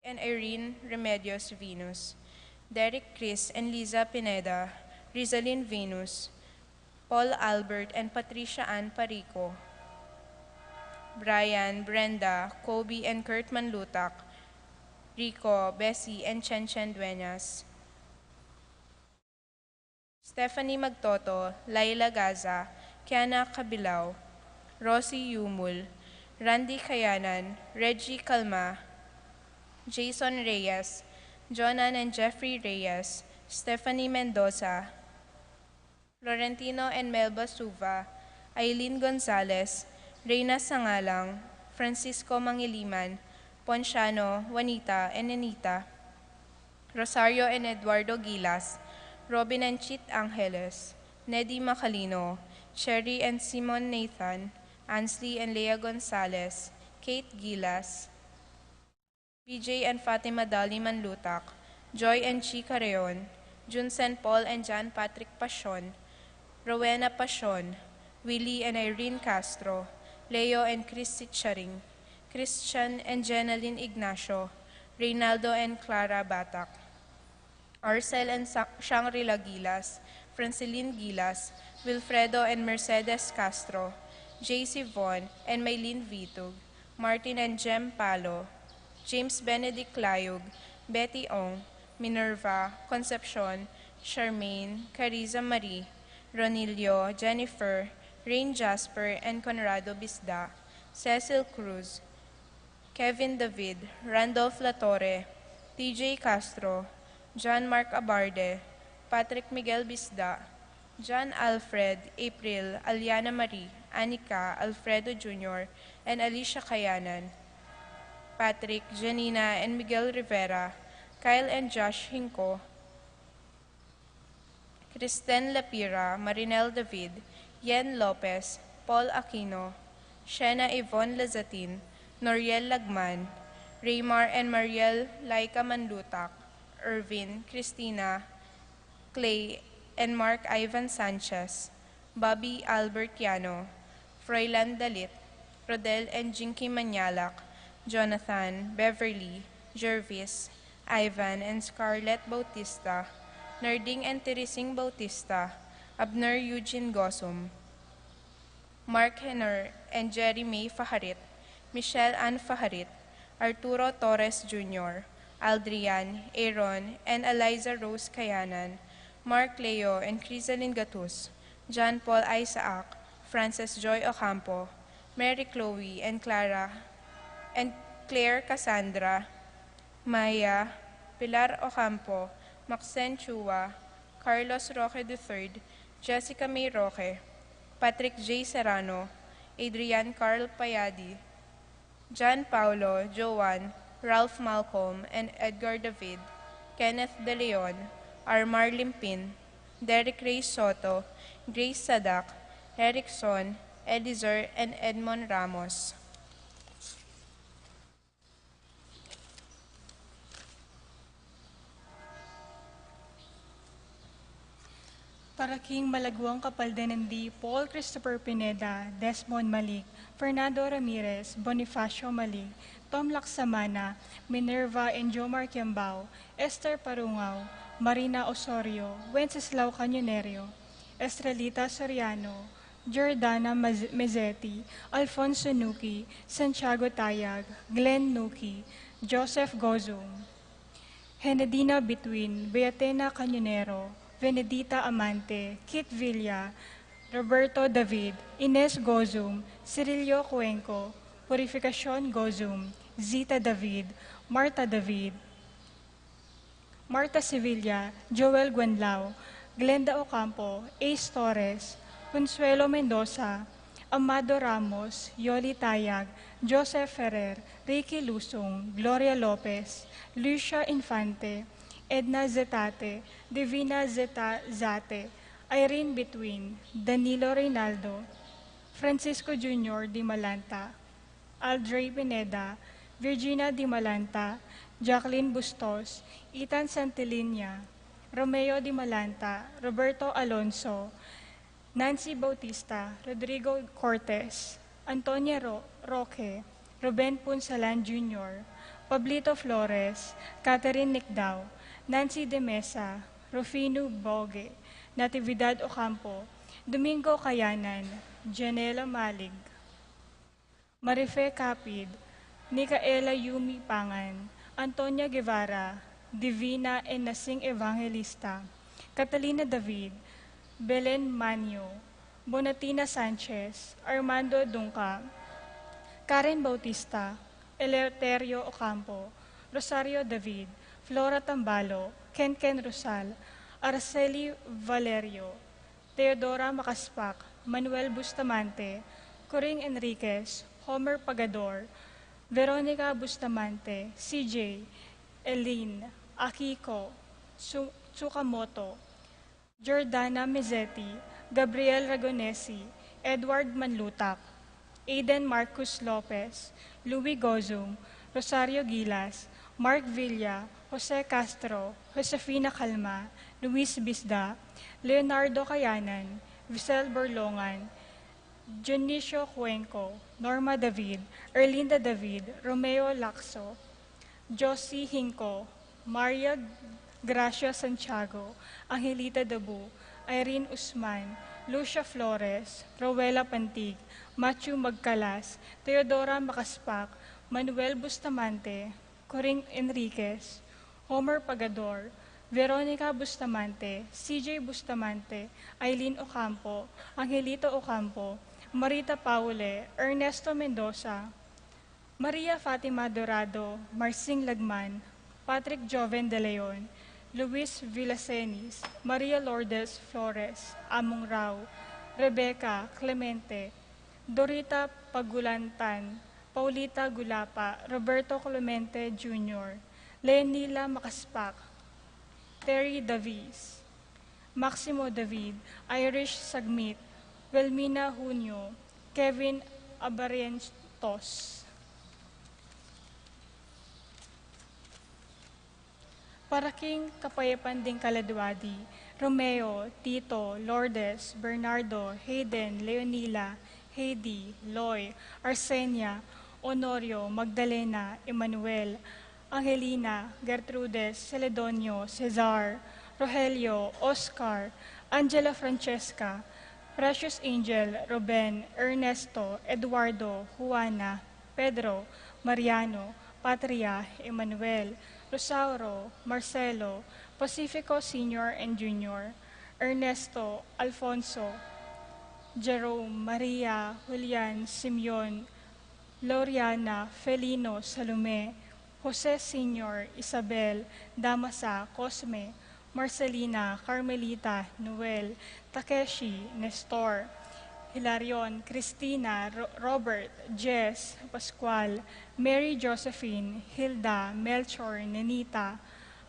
and Irene Remedios Venus, Derek Chris and Liza Pineda, Rizalyn Venus, Paul Albert and Patricia Ann Parico, Brian, Brenda, Kobe and Kurt Manlutak, Rico, Bessie, and Chen Chen Dueñas, Stephanie Magtoto, Laila Gaza, Kiana Kabilao, Rosie Yumul, Randy Kayanan, Reggie Calma, Jason Reyes, Jonan and Jeffrey Reyes, Stephanie Mendoza, Florentino and Melba Suva, Eileen Gonzalez, Reyna Sangalang, Francisco Mangiliman, Ponciano, Juanita and Anita, Rosario and Eduardo Gilas, Robin and Chit Angeles, Neddy Macalino, Cherry and Simon Nathan, Ansley and Lea Gonzalez, Kate Gilas, BJ and Fatima Dali Manlutak, Joy and Chica Reon, Junsen Paul and John Patrick Pasion, Rowena Pasion, Willie and Irene Castro, Leo and Chris Sitcharing, Christian and Jenaline Ignacio, Reynaldo and Clara Batak, Arcel and Shangri-La Gilas, Francilyn Gilas, Wilfredo and Mercedes Castro, JC Von and Maylene Vitug, Martin and Jem Palo, James Benedict Layug, Betty Ong, Minerva, Concepcion, Charmaine, Cariza Marie, Ronilio, Jennifer, Rain Jasper, and Conrado Bisda, Cecil Cruz, Kevin David, Randolph Latorre, TJ Castro, John Mark Abarde, Patrick Miguel Bisda, John Alfred, April, Aliana Marie, Anika, Alfredo Jr., and Alicia Kayanan, Patrick, Janina, and Miguel Rivera, Kyle and Josh Hinko, Kristen Lapira, Marinel David, Yen Lopez, Paul Aquino, Shena Yvonne Lazatin, Noriel Lagman, Raymar and Mariel Laika Manlutak, Irvin, Christina, Clay, and Mark Ivan Sanchez, Bobby Albert Yano, Froilan Dalit, Rodel and Jinky Manyalak, Jonathan, Beverly, Jervis, Ivan, and Scarlett Bautista, Nerding and Teresing Bautista, Abner Eugene Gosum, Mark Henner and Jerry May Faharit, Michelle Ann Faharit, Arturo Torres Jr., Aldrian, Aaron, and Eliza Rose Kayanan, Mark Leo and Crisalyn Gatus, John Paul Isaac, Frances Joy Ocampo, Mary Chloe and Claire Cassandra, Maya, Pilar Ocampo, Maxen Chua, Carlos Roque III, Jessica May Roque, Patrick J. Serrano, Adrian Carl Payadi, John Paulo, Joan, Ralph Malcolm, and Edgar David, Kenneth De Leon, Armar Limpin, Derek Ray Soto, Grace Sadak, Erickson, Elizer, and Edmond Ramos. Para King Malagwang Kapaldenandi, Paul Christopher Pineda, Desmond Malik, Fernando Ramirez, Bonifacio Malik, Tom Laksamana, Minerva and Jomar Kiambao, Esther Parungaw, Marina Osorio, Wenceslao Canyonerio, Estrelita Soriano, Jordana Mezzetti, Alfonso Nuki, Santiago Tayag, Glenn Nuki, Joseph Gozum, Henedina Between, Beatena Canyonero, Venedita Amante, Kit Villa, Roberto David, Ines Gozum, Cirilio Cuenco, Purificacion Gozum, Zita David, Marta David, Marta Sevilla, Joel Guanlao, Glenda Ocampo, Ace Torres, Consuelo Mendoza, Amado Ramos, Yoli Tayag, Joseph Ferrer, Ricky Lusong, Gloria Lopez, Lucia Infante, Edna Zetate, Divina Zate, Irene Between, Danilo Reynaldo, Francisco Jr. Di Malanta, Aldrey Pineda, Virginia Di Malanta, Jacqueline Bustos, Ethan Santillana, Romeo Di Malanta, Roberto Alonso, Nancy Bautista, Rodrigo Cortez, Antonia Roque, Ruben Punsalan Jr., Pablito Flores, Catherine Nicdao, Nancy De Mesa, Rufino Bogue, Natividad Ocampo, Domingo Kayanan, Janela Malig, Marife Capid, Nicaela Yumi Pangan, Antonia Guevara, Divina Enasing Evangelista, Catalina David, Belen Manio, Bonatina Sanchez, Armando Dungca, Karen Bautista, Eleuterio Ocampo, Rosario David, Flora Tambalo, Ken Rosal, Araceli Valerio, Teodora Macaspac, Manuel Bustamante, Coring Enriquez, Homer Pagador, Veronica Bustamante, CJ, Eileen, Akiko, Tsukamoto, Jordana Mezzetti, Gabriel Ragonesi, Edward Manlutak, Aiden Marcus Lopez, Louis Gozum, Rosario Gilas, Mark Villa, Jose Castro, Josefina Calma, Luis Bisda, Leonardo Cayanan, Visel Borlongan, Junicio Cuenco, Norma David, Erlinda David, Romeo Lacso, Josie Hinco, Maria Gracia Santiago, Angelita Dabu, Irene Usman, Lucia Flores, Rowela Pantig, Matthew Magcalas, Teodora Macaspac, Manuel Bustamante, Coring Enriquez, Homer Pagador, Veronica Bustamante, CJ Bustamante, Eileen Ocampo, Angelito Ocampo, Marita Paule, Ernesto Mendoza, Maria Fatima Dorado, Marcing Lagman, Patrick Joven de Leon, Luis Villasenis, Maria Lourdes Flores, Among Rao, Rebecca Clemente, Dorita Pagulantan, Paulita Gulapa, Roberto Clemente Jr., Leonila Macaspac, Terry Davis, Maximo David, Irish Sagmit, Wilmina Junio, Kevin Abarientos. Paraking Kapayapan ding Kaladwadi, Romeo, Tito, Lourdes, Bernardo, Hayden, Leonila, Heidi, Loy, Arsenia, Honorio, Magdalena, Emmanuel, Angelina, Gertrudes, Celedonio, Cesar, Rogelio, Oscar, Angela Francesca, Precious Angel, Ruben, Ernesto, Eduardo, Juana, Pedro, Mariano, Patria, Emmanuel, Rosauro, Marcelo, Pacifico Sr. and Jr., Ernesto, Alfonso, Jerome, Maria, Julian, Simeon, Loriana, Felino, Salome, Jose Sr., Isabel, Damasa, Cosme, Marcelina, Carmelita, Noel, Takeshi, Nestor, Hilarion, Cristina, Robert, Jess, Pascual, Mary Josephine, Hilda, Melchor, Nenita,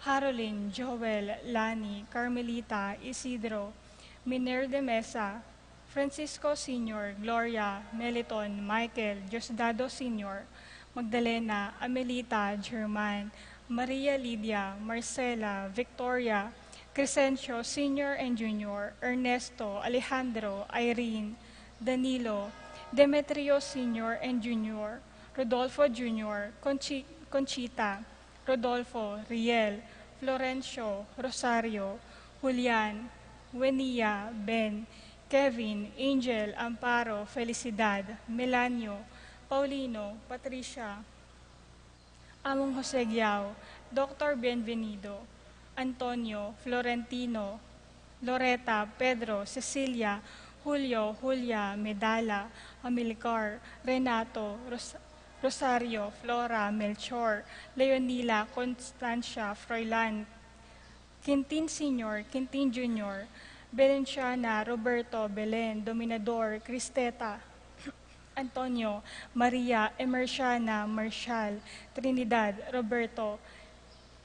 Harolyn, Joel, Lani, Carmelita, Isidro, Miner de Mesa, Francisco Sr., Gloria, Meliton, Michael, Diosdado Sr., Magdalena, Amelita, German, Maria Lydia, Marcela, Victoria, Crescencio Sr. and Jr., Ernesto, Alejandro, Irene, Danilo, Demetrio Sr. and Jr., Rodolfo Jr., Conchita, Rodolfo, Riel, Florencio, Rosario, Julian, Wenia, Ben, Kevin, Angel, Amparo, Felicidad, Melanio, Paulino, Patricia, Among Jose Giao, Dr. Bienvenido, Antonio, Florentino, Loreta, Pedro, Cecilia, Julio, Julia, Medala, Amilcar, Renato, Rosario, Flora, Melchor, Leonila, Constancia, Froilan, Quintin Sr., Quintin Jr., Belenciana, Roberto, Belen, Dominador, Cristeta, Antonio, Maria, Emerciana, Marshall, Trinidad, Roberto,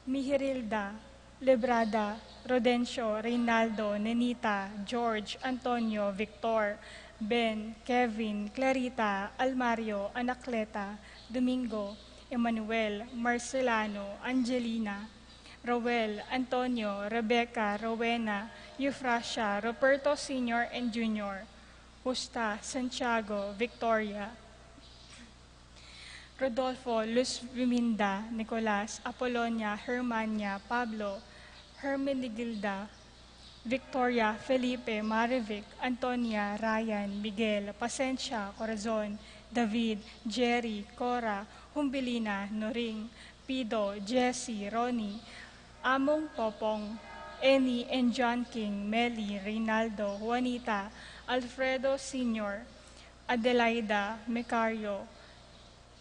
Mihirilda, Lebrada, Rodencio, Reynaldo, Nenita, George, Antonio, Victor, Ben, Kevin, Clarita, Almario, Anacleta, Domingo, Emmanuel, Marcelano, Angelina, Roel, Antonio, Rebecca, Rowena, Euphrasia, Roberto Sr. and Jr., Justa, Santiago, Victoria, Rodolfo, Luz Viminda, Nicolas, Apolonia, Hermania, Pablo, Hermenegilda, Victoria, Felipe, Marivic, Antonia, Ryan, Miguel, Pasencia, Corazon, David, Jerry, Cora, Humbilina, Noring, Pido, Jesse, Ronnie, Among Popong, Eni and John King, Melly, Reynaldo, Juanita, Alfredo Sr., Adelaida, Mecario,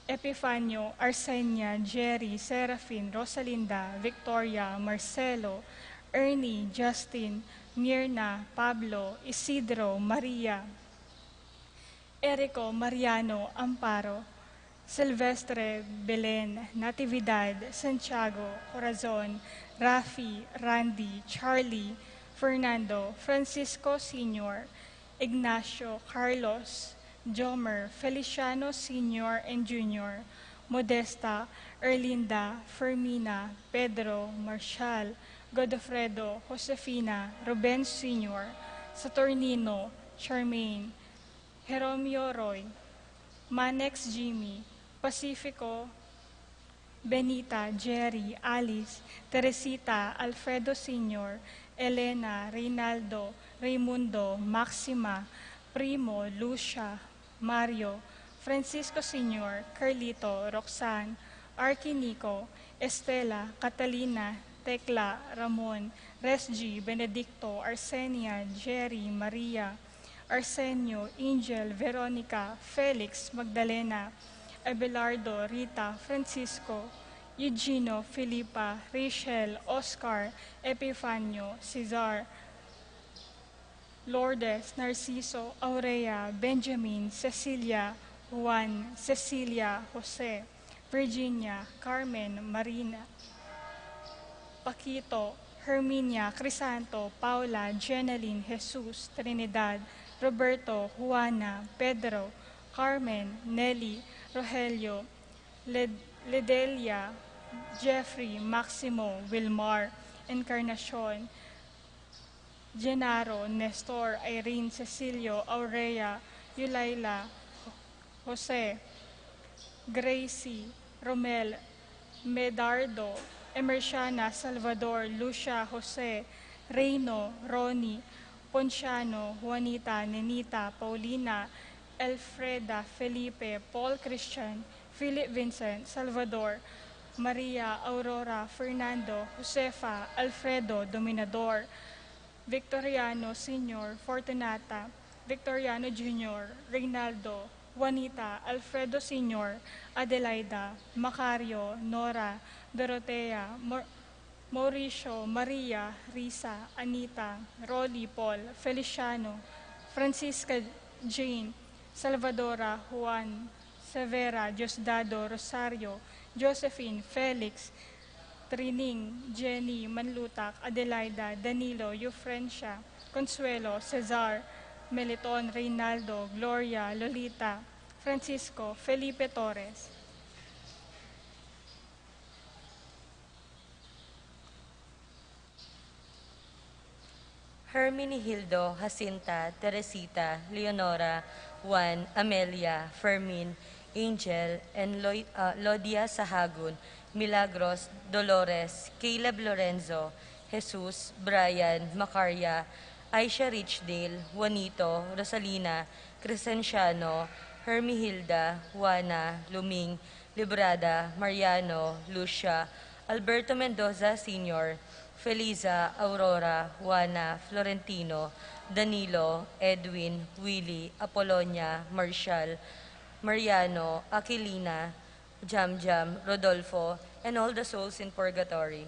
Epifanio, Arsenia, Jerry, Serafin, Rosalinda, Victoria, Marcelo, Ernie, Justin, Mirna, Pablo, Isidro, Maria, Erico, Mariano, Amparo, Silvestre, Belen, Natividad, Santiago, Corazon, Rafi, Randy, Charlie, Fernando, Francisco Sr., Ignacio, Carlos, Jomer, Feliciano Sr. and Jr., Modesta, Erlinda, Fermina, Pedro, Marshall, Godofredo, Josefina, Ruben Sr., Saturnino, Charmaine, Jeromio Roy, Manex Jimmy, Pacifico, Benita, Jerry, Alice, Teresita, Alfredo Sr., Elena, Reynaldo, Raimundo, Maxima, Primo, Lucia, Mario, Francisco Sr., Carlito, Roxanne, Arky Nico, Estela, Catalina, Tekla, Ramon, Resgy, Benedicto, Arsenia, Jerry, Maria, Arsenio, Angel, Veronica, Felix, Magdalena, Abelardo, Rita, Francisco, Eugenio, Filipa, Rachel, Oscar, Epifanio, Cesar, Lourdes, Narciso, Aurea, Benjamin, Cecilia, Juan, Cecilia, Jose, Virginia, Carmen, Marina, Paquito, Herminia, Crisanto, Paula, Jeneline, Jesus, Trinidad, Roberto, Juana, Pedro, Carmen, Nelly, Rogelio, Ledelia, Jeffrey, Maximo, Wilmar, Encarnacion, Genaro, Nestor, Irene, Cecilio, Aurea, Yulaila, Jose, Gracie, Romel, Medardo, Emerciana, Salvador, Lucia, Jose, Reino, Ronnie, Ponciano, Juanita, Nenita, Paulina, Elfreda, Felipe, Paul Christian, Philip Vincent, Salvador, Maria, Aurora, Fernando, Josefa, Alfredo, Dominador, Victoriano Sr., Fortunata, Victoriano Jr., Reynaldo, Juanita, Alfredo Sr., Adelaida, Macario, Nora, Dorotea, Mauricio, Maria, Risa, Anita, Rolly, Paul, Feliciano, Francisca Jane, Salvadora, Juan, Severa, Diosdado, Rosario, Josephine, Felix, Trining, Jenny, Manlutak, Adelaida, Danilo, Eufrencia, Consuelo, Cesar, Meliton, Reynaldo, Gloria, Lolita, Francisco, Felipe Torres. Hermenegildo, Jacinta, Teresita, Leonora, Juan, Amelia, Fermin, Angel, and Lodia Sahagun, Milagros, Dolores, Caleb Lorenzo, Jesus, Brian, Macaria, Aisha Richdale, Juanito, Rosalina, Crescenciano, Hermihilda, Juana, Luming, Librada, Mariano, Lucia, Alberto Mendoza Sr., Feliza, Aurora, Juana, Florentino, Danilo, Edwin, Willie, Apolonia, Marshall, Mariano, Aquilina, Jamjam, Rodolfo, and all the souls in purgatory.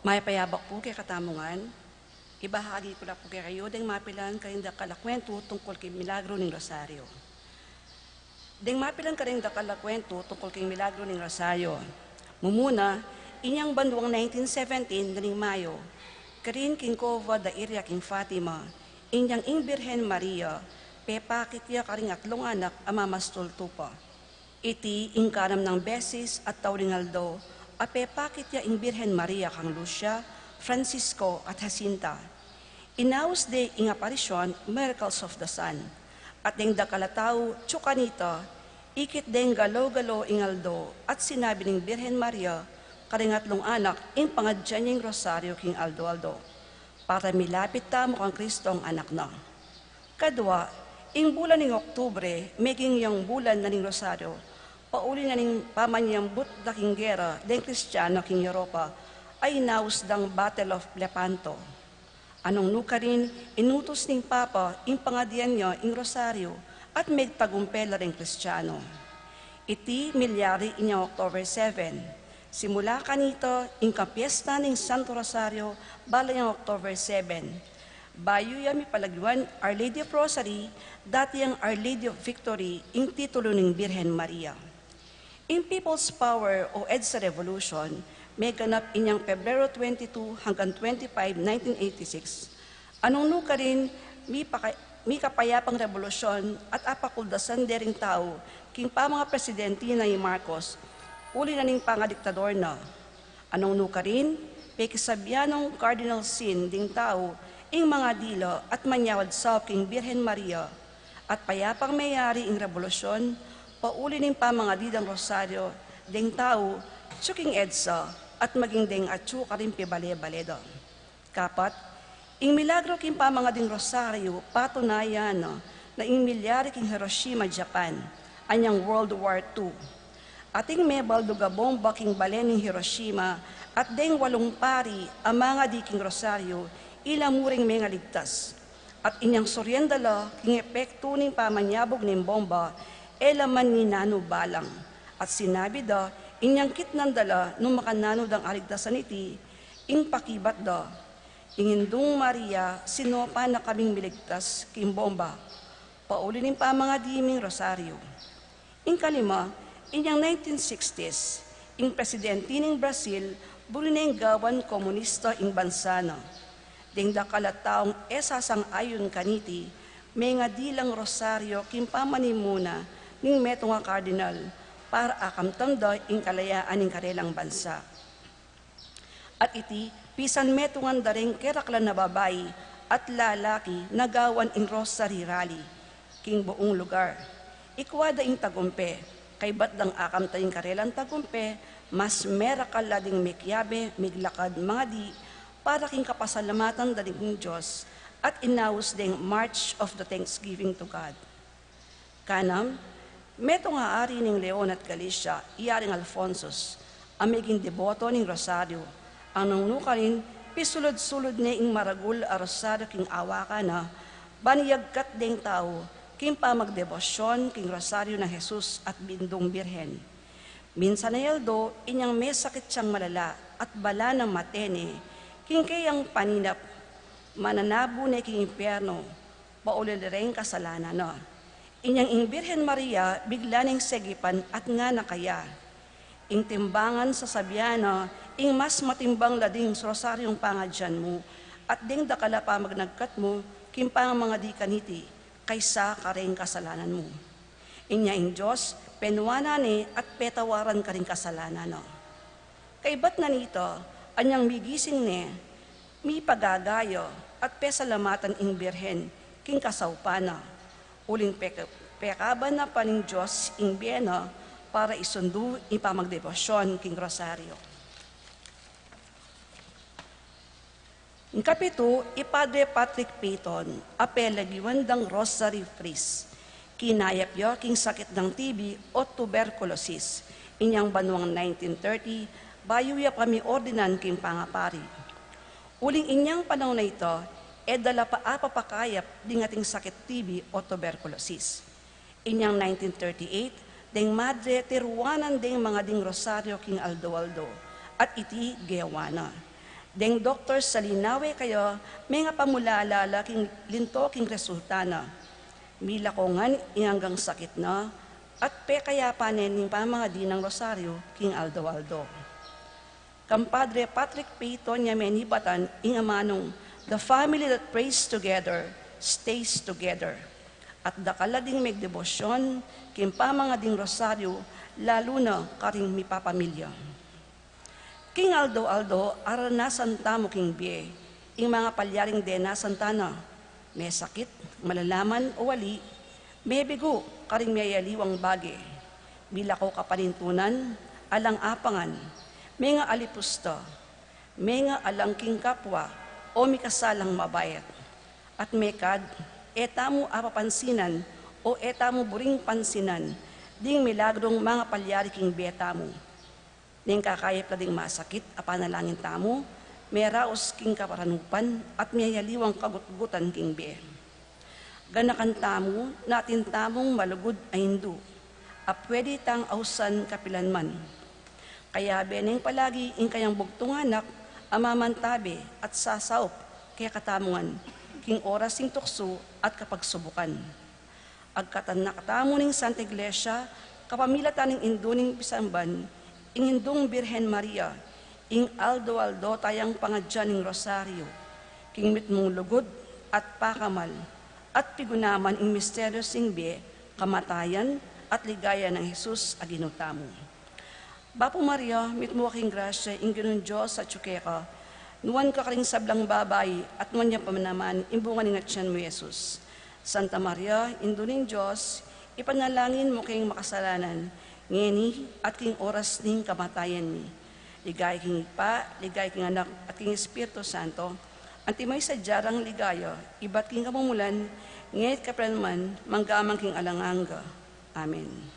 May payabak po kay Katamungan. Ibahagi ko na po kay kayo dahil mapilan kayong kalakwento tungkol kay Milagro ng Rosario. Deng mapilang ka rin dakala kwento tungkol kay milagro ng Rosario. Mumuna, inyang banduang 1917 ganing Mayo, karin king kova da area king Fatima, inyang ing Birhen Maria, pepakit ya karing atlong anak amamastol tupa. Iti ingkanam ng beses at tawringaldo, a pepakit ya ing Birhen Maria kang Lucia, Francisco at Jacinta. Inaus de ing aparisyon, Miracles of the Sun. At deng dakalataw, tsukanita, ikit deng galaw-galaw ingaldo, at sinabi ng Birhen Maria, karingatlong anak, ing pangadyan niyang Rosario king Aldo, para milapit tamo kang Kristo ang anak na. Kadwa, ing bulan ng Oktubre, meging yung bulan na ng Rosario, pauli na ng pamanyambut na king gera, deng Kristiyano king Europa, ay naus dang Battle of Lepanto. Anong nukarin, inutos ning Papa, ing pangadian niya, ing Rosario, at may tagumpela ring Kristiyano. Iti milyari inya October 7. Simula kanito, ing kapiesta ning Santo Rosario, balay ang October 7. Bayo yami palagwan, Our Lady of Rosary, dati ang Our Lady of Victory, ing titulo ng Birhen Maria. In People's Power o EDSA Revolution, may ganap inyang Pebrero 22 hanggang 25, 1986. Anong nuka rin, may kapayapang revolusyon at apakuldasan dering tao, king pa mga presidente na ni Marcos, uli na ning pangadiktador na. Anong nuka rin, may kisabyanong cardinal sin ding tao, ing mga dilo at manyawad sa king Birhen Maria, at payapang mayari ing revolusyon, pauli ning pa mga didang Rosario, ding tao, tsuking EDSA, at maging deng atsu karin pibale-baledo. Kapat, ing milagro king pa mga ding Rosario, patunayan na ing milyari king Hiroshima, Japan, anyang World War II. Ating mebal duga bomba king balen ng Hiroshima, at deng 8 pari, ang mga di king Rosario, ilamuring mga ligtas. At inyang soryendala, king epekto ning pamanyabog ng bomba, elaman ni Nano Balang. At sinabi da, inyang kitnan dala nung makananod ang aligtasan iti, ing pakibat da, ingindung Maria, sinopa na kaming miligtas, king bomba, pauli ning pa mga diming Rosario. Ing kalima, inyang 1960s, ing presidente ng Brazil, buli na ing gawan komunista ing bansa na. Ding dakalataong esasang ayon kaniti, may nga dilang Rosario, king pamanimuna, ning meto nga kardinal, para akamtanda ing kalayaan ng karelang bansa. At iti, pisan metungan daring keraklan na babae at lalaki nagawan ing Rosary Rally, king buong lugar. Ikwada ing tagumpe, kay ba't dang akamta ing karelang tagumpe, mas merakal lading mikyabe, miglakad mga di, para king kapasalamatan daling ng Diyos, at inaus ding March of the Thanksgiving to God. Kanam, meto nga ari ng Leon at Galicia, iyaring Alfonsos, amiging deboto ng Rosario, ang nungnukarin, pisulod-sulod na ing maragul a Rosario king awaka na, baniyagkat ding tao, king pamagdebosyon king Rosario ng Jesus at Bindong Birhen. Minsan na yaldo, inyang may sakit siyang malala at bala ng matene, king kayang paninap, mananabo na king impyerno, paulilireng kasalanan na. Inyang ing Birhen Maria, bigla ning segipan at nga nakaya. Ing timbangan sa sabyana, ing mas matimbang lading sa rosaryong pangadyan mo, at ding dakala pa magnagkat mo, kimpang mga di kaniti, kaysa karing kasalanan mo. Inya ing Diyos, penwana ni at petawaran karing kasalanan no. Kay bat na nito, anyang migising ni, mi pagagayo, at pesalamatan ing Birhen, king kasawpana. Uling pekaban na pa ng Diyos ing Biena para isundu ipamagdebosyon king Rosario. Ang kapito, ipadre Patrick Peyton, apelagiwandang Rosary Fris, kinayap yo king sakit ng TB o tuberculosis, inyang banwang 1930, bayo ya kami ordinan king pangapari. Uling inyang panahon na ito, dala pa apapakayap ding ating sakit TB o tuberculosis. Inyang 1938, ding madre tiruanan ding mga ding Rosario king Aldo, at iti gewana. Ding doktor sa linawe kayo, may nga pamulalala king linto king resulta na. Milakongan inganggang sakit na, at pekayapanen ng pamangadi ng Rosario, King Aldo Aldo. Kampadre Patrick Peyton niya menibatan ing amanong, the family that prays together, stays together. At dakalading may debosyon, king pamangading Rosario, lalo na karing mi papamilya. King Aldo Aldo, aranasan tamo king bie, ing mga palyaring dena santana, may sakit, malalaman o wali, may bigo, karing may yaliwang bagi, milako kapanintunan, alang apangan, may nga alipusta, may nga alangking kapwa, o may kasalang mabayat, at may kad, eta mo apapansinan, o eta mo buring pansinan, ding milagrong mga palyari king beta mo. Ning kakayip na ding masakit, apanalangin tamo, may raos king kaparanupan, at may yaliwang kagutgutan king be. Ganakan tamo, natin tamong malugod ay hindu, pwede tang ausan kapilanman. Kaya beneng palagi ing kayang bugtunganak, amamantabi at sasaup, kaya katamungan, king oras ing tukso at kapagsubukan. Agkatan nakatamo ning Santa Iglesia, kapamilatan ning induning pisamban, ing indung Birhen Maria, ing Aldo Aldo tayang pangadyan ning Rosario, king mitmong lugod at pakamal, at pigunaman ing misteryo sing be, kamatayan at ligaya ng Jesus aginutamo. Bapo Maria, mitmo aking grasya, ing ganun Diyos sa tsukeka, nuwan ka karing sablang babay, at nuwan niya pamanaman, imbungan ng atyan mo, Jesus. Santa Maria, induning Diyos, ipanalangin mo kayong makasalanan, ngeni at king oras ning kamatayan ni. Ligay king Ipa, ligay king Anak, at king Espiritu Santo, antimay sa jarang ligaya, iba't king kamumulan, ngayit kaprenman, manggamang king alanganga. Amen.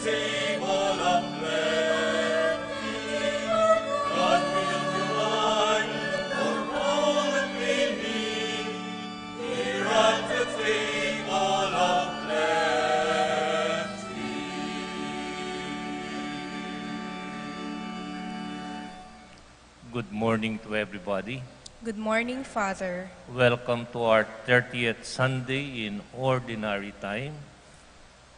Good morning to everybody. Good morning, Father. Welcome to our 30th Sunday in Ordinary Time.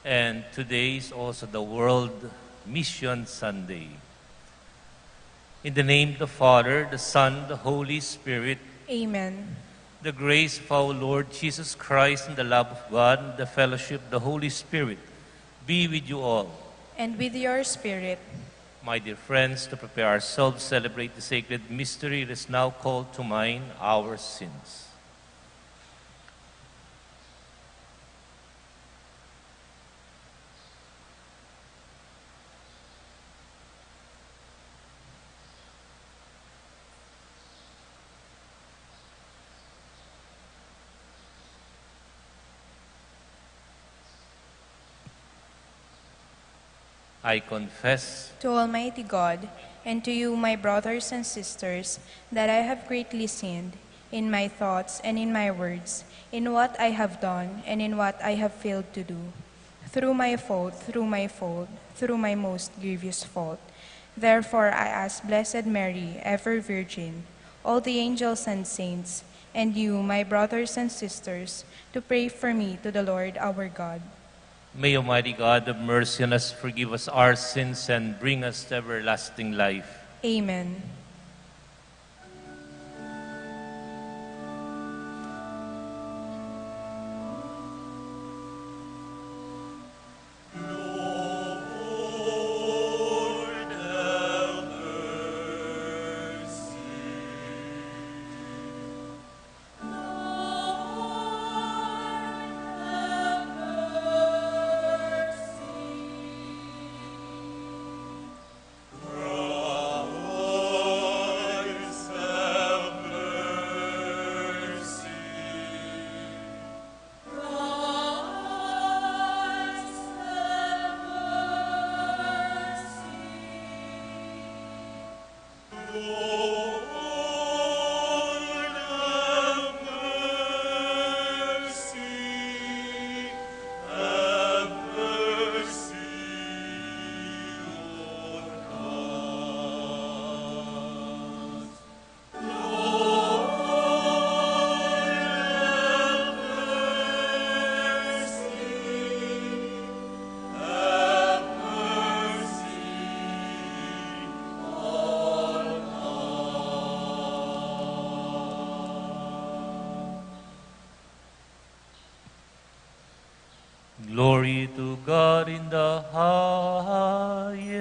And today is also the World Mission Sunday. In the name of the Father, the Son, the Holy Spirit, Amen. the grace of our Lord Jesus Christ and the love of God and the fellowship of the Holy Spirit be with you all. And with your spirit. My dear friends, to prepare ourselves to celebrate the sacred mystery, it is now called to mind our sins. I confess To Almighty God, and to you, my brothers and sisters, that I have greatly sinned in my thoughts and in my words, in what I have done and in what I have failed to do, through my most grievous fault. Therefore I ask Blessed Mary, ever Virgin, all the angels and saints, and you, my brothers and sisters, to pray for me to the Lord our God. May Almighty God have mercy on us, forgive us our sins, and bring us to everlasting life. Amen. Glory to God in the highest.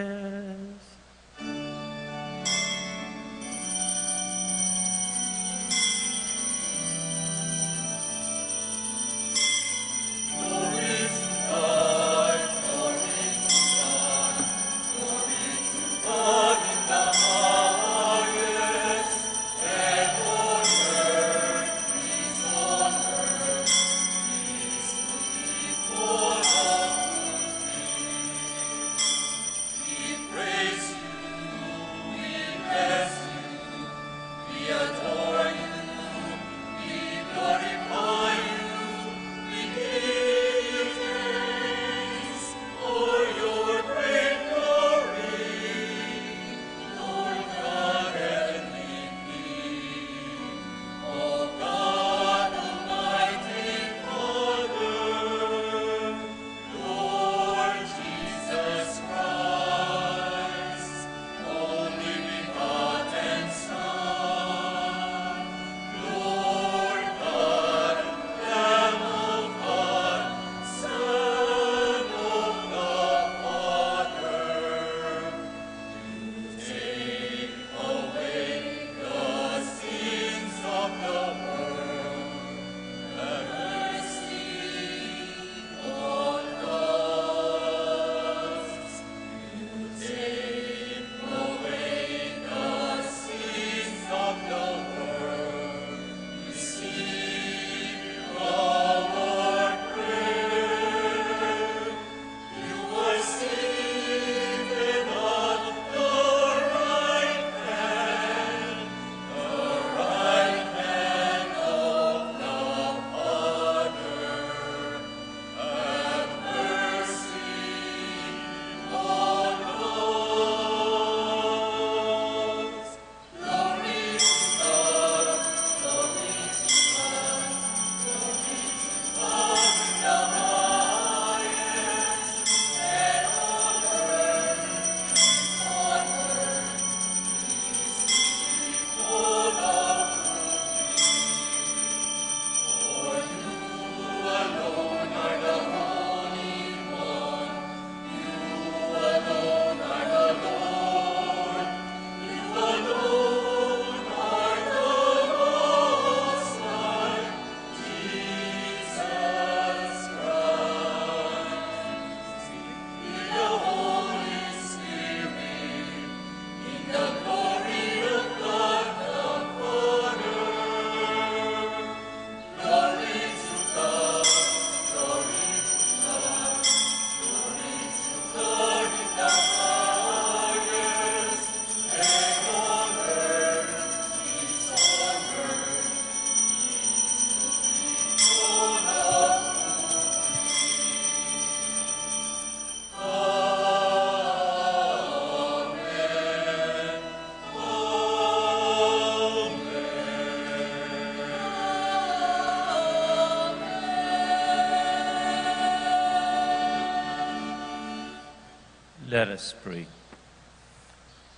Let us pray.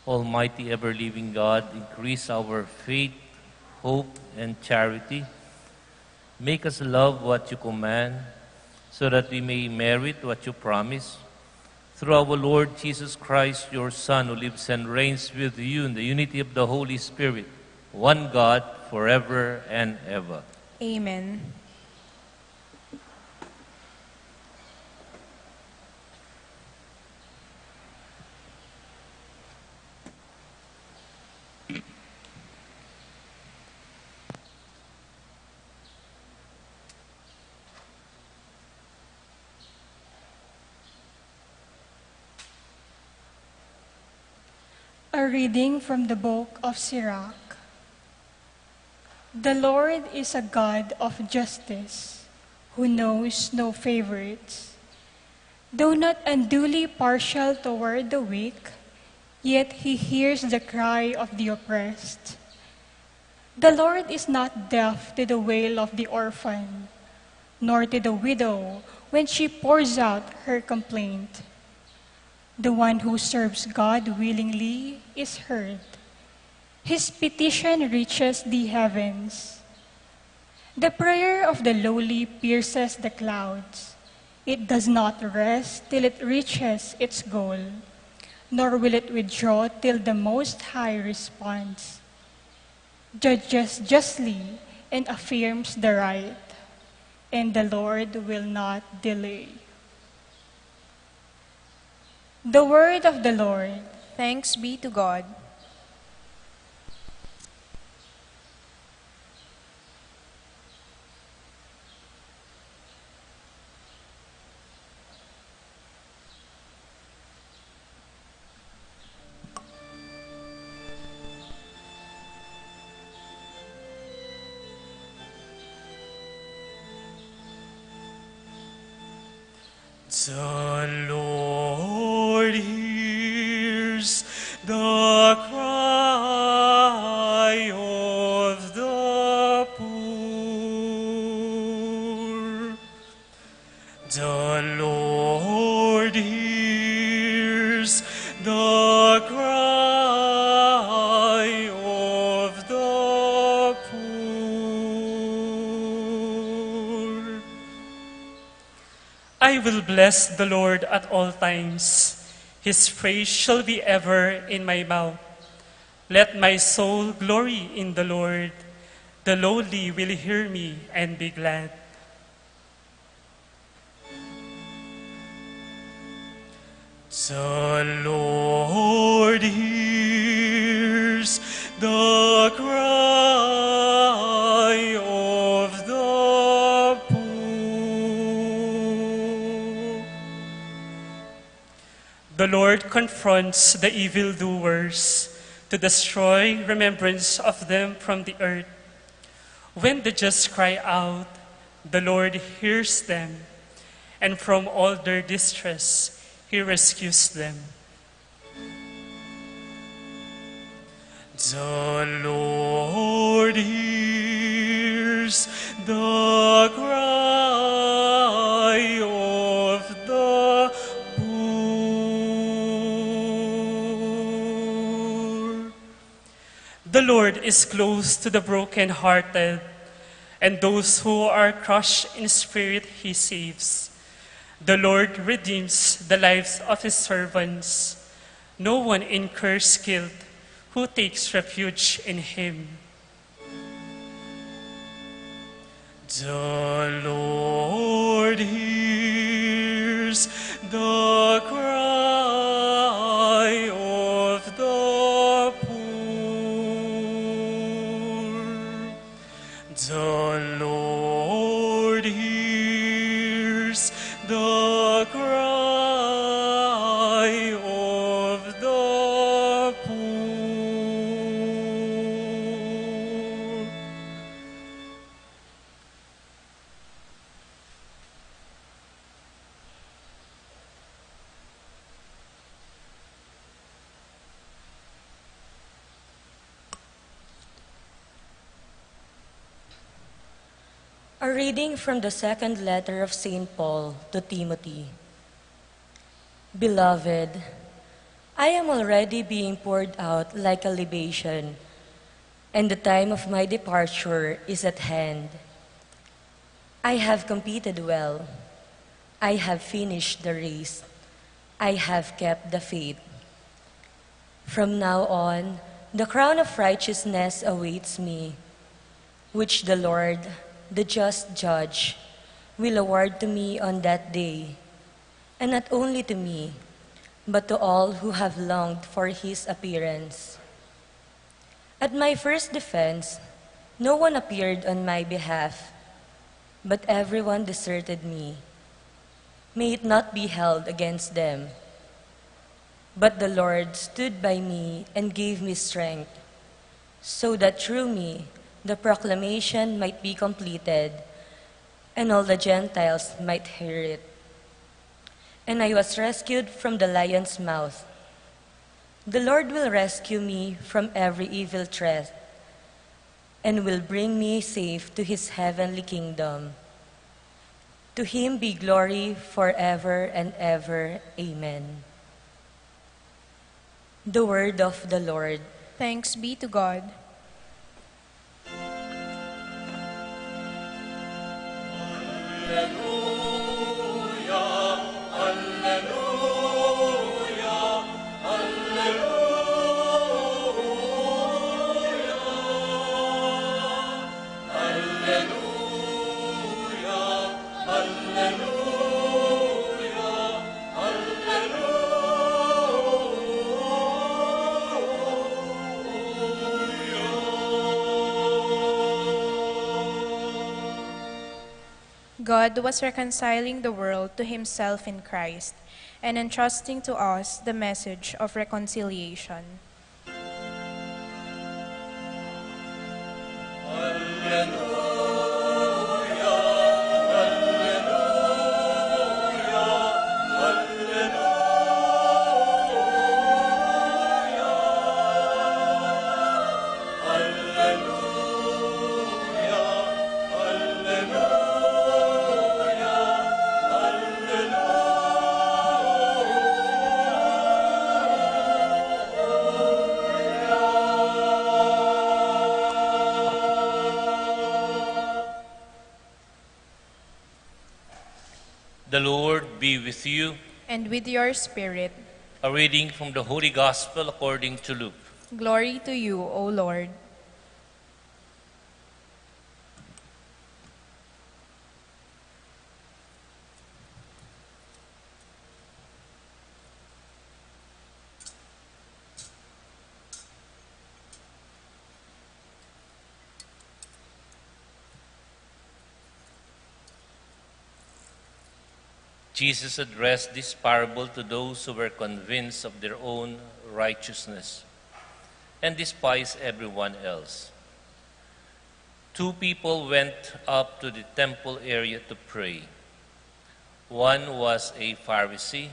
Almighty ever-living God, increase our faith, hope, and charity. Make us love what you command, so that we may merit what you promise. Through our Lord Jesus Christ, your Son, who lives and reigns with you in the unity of the Holy Spirit, one God, forever and ever. Amen. A reading from the book of Sirach. The Lord is a God of justice, who knows no favorites. Though not unduly partial toward the weak, yet he hears the cry of the oppressed. The Lord is not deaf to the wail of the orphan, nor to the widow when she pours out her complaint. The one who serves God willingly is heard. His petition reaches the heavens. The prayer of the lowly pierces the clouds. It does not rest till it reaches its goal, nor will it withdraw till the Most High responds. Judges justly and affirms the right, and the Lord will not delay. The word of the Lord. Thanks be to God. The Lord hears the cry of the poor. The Lord hears the cry of the poor. I will bless the Lord at all times. His praise shall be ever in my mouth. Let my soul glory in the Lord. The lowly will hear me and be glad. The Lord hears the cry of the poor. The Lord confronts the evildoers to destroy remembrance of them from the earth. When the just cry out, the Lord hears them, and from all their distress, He rescues them. The Lord hears the cry of the poor. The Lord is close to the brokenhearted, and those who are crushed in spirit He saves. The Lord redeems the lives of His servants. No one incurs guilt who takes refuge in Him. The Lord hears the cry of the poor. The Lord hears the cry of the poor. A reading from the second letter of St. Paul to Timothy. Beloved, I am already being poured out like a libation, and the time of my departure is at hand. I have competed well. I have finished the race. I have kept the faith. From now on, the crown of righteousness awaits me, which the Lord, the just judge, will award to me on that day, and not only to me, but to all who have longed for his appearance. At my first defense, no one appeared on my behalf, but everyone deserted me. May it not be held against them. But the Lord stood by me and gave me strength, so that through me the proclamation might be completed, and all the Gentiles might hear it. And I was rescued from the lion's mouth. The Lord will rescue me from every evil threat, and will bring me safe to his heavenly kingdom. To him be glory forever and ever. Amen. The word of the Lord. Thanks be to God. God was reconciling the world to himself in Christ and entrusting to us the message of reconciliation. The Lord be with you. And with your spirit, A reading from the Holy Gospel according to Luke. glory to you, O Lord. Jesus addressed this parable to those who were convinced of their own righteousness and despised everyone else. Two people went up to the temple area to pray. One was a Pharisee,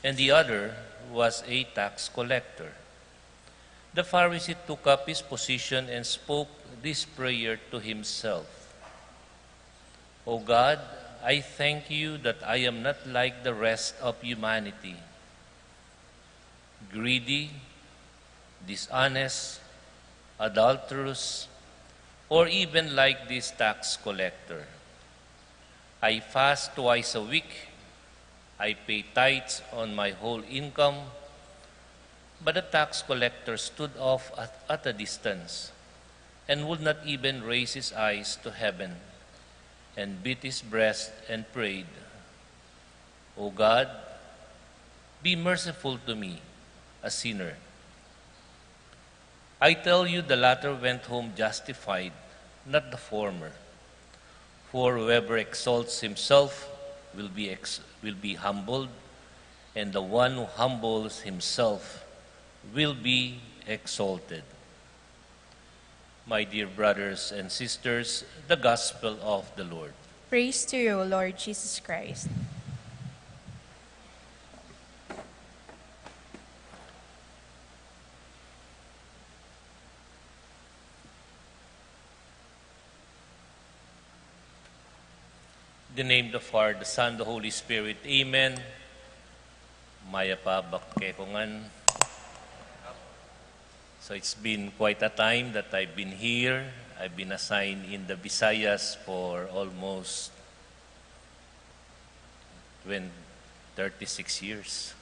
and the other was a tax collector. The Pharisee took up his position and spoke this prayer to himself. O God, I thank you that I am not like the rest of humanity, greedy, dishonest, adulterous, or even like this tax collector. I fast twice a week, I pay tithes on my whole income, but the tax collector stood off at a distance and would not even raise his eyes to heaven, and beat his breast and prayed, O God, be merciful to me, a sinner. I tell you, the latter went home justified, not the former. For whoever exalts himself will be humbled, and the one who humbles himself will be exalted. My dear brothers and sisters, the Gospel of the Lord. Praise to you, Lord Jesus Christ. In the name of the Father, the Son, the Holy Spirit. Amen. Maya pa Bakkekongan. So it's been quite a time that I've been here. I've been assigned in the Visayas for almost 36 years.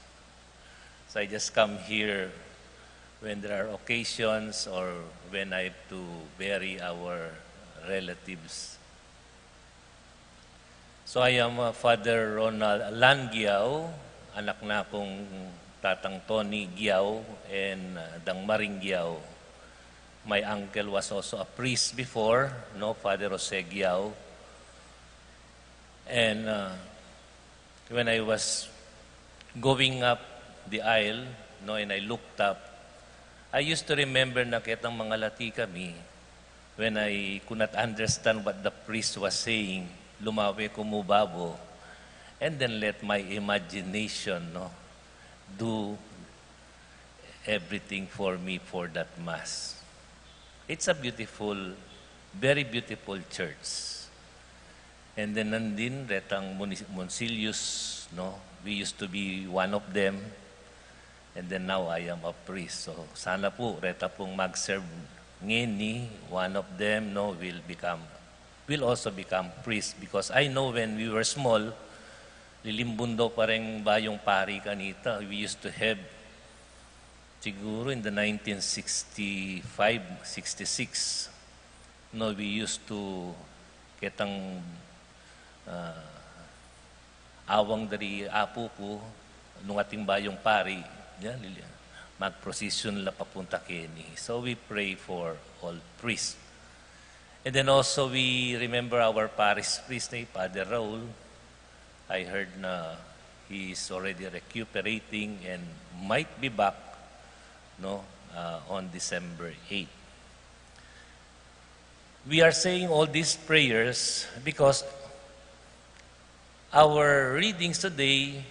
So I just come here when there are occasions or when I have to bury our relatives. So I am Father Ronald Langiao, anak na akong Tatang Tony Giao and Dang Maring Giao. My uncle was also a priest before, no, Father Jose Giao. And when I was going up the aisle, no, and I looked up, I used to remember na kitang mga lati kami, when I could not understand what the priest was saying, lumawi kumubabo, and then let my imagination, no, do everything for me for that Mass. It's a beautiful, very beautiful church. And then nandin, retang Monsilius, no? We used to be one of them. And then now I am a priest. So sana po, reta pong mag-serve ngini, one of them, no, will also become priest. Because I know when we were small, lilimbundo pa rin bayong pari kanita. We used to have, siguro in the 1965, 66, no, we used to ketang awang dari apo ko, nung ating bayong pari, yan, mag-procession la papunta kini. So we pray for all priests. And then also we remember our parish priest, Father Raul. I heard na he is already recuperating and might be back, no, on December 8. We are saying all these prayers because our readings today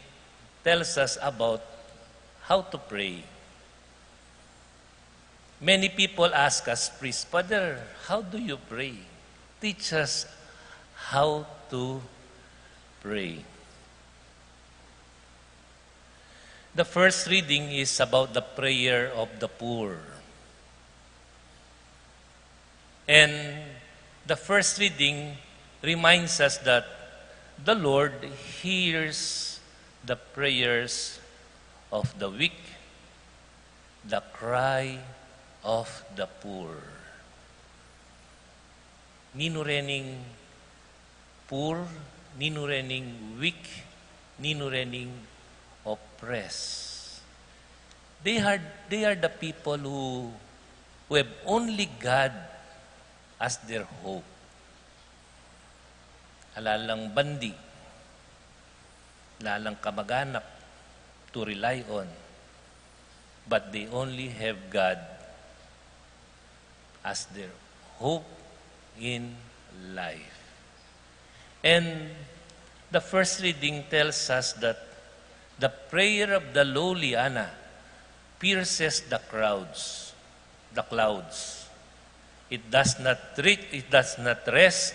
tells us about how to pray. Many people ask us, priest, Father, how do you pray? Teach us how to pray. The first reading is about the prayer of the poor. And the first reading reminds us that the Lord hears the prayers of the weak, the cry of the poor. Ninurening poor, ninurening weak, ninurening oppressed. They are the people who have only God as their hope. Alalang bandi, lalang kamag-anak to rely on, but they only have God as their hope in life. And the first reading tells us that the prayer of the lowly Anna pierces the clouds. It does not rest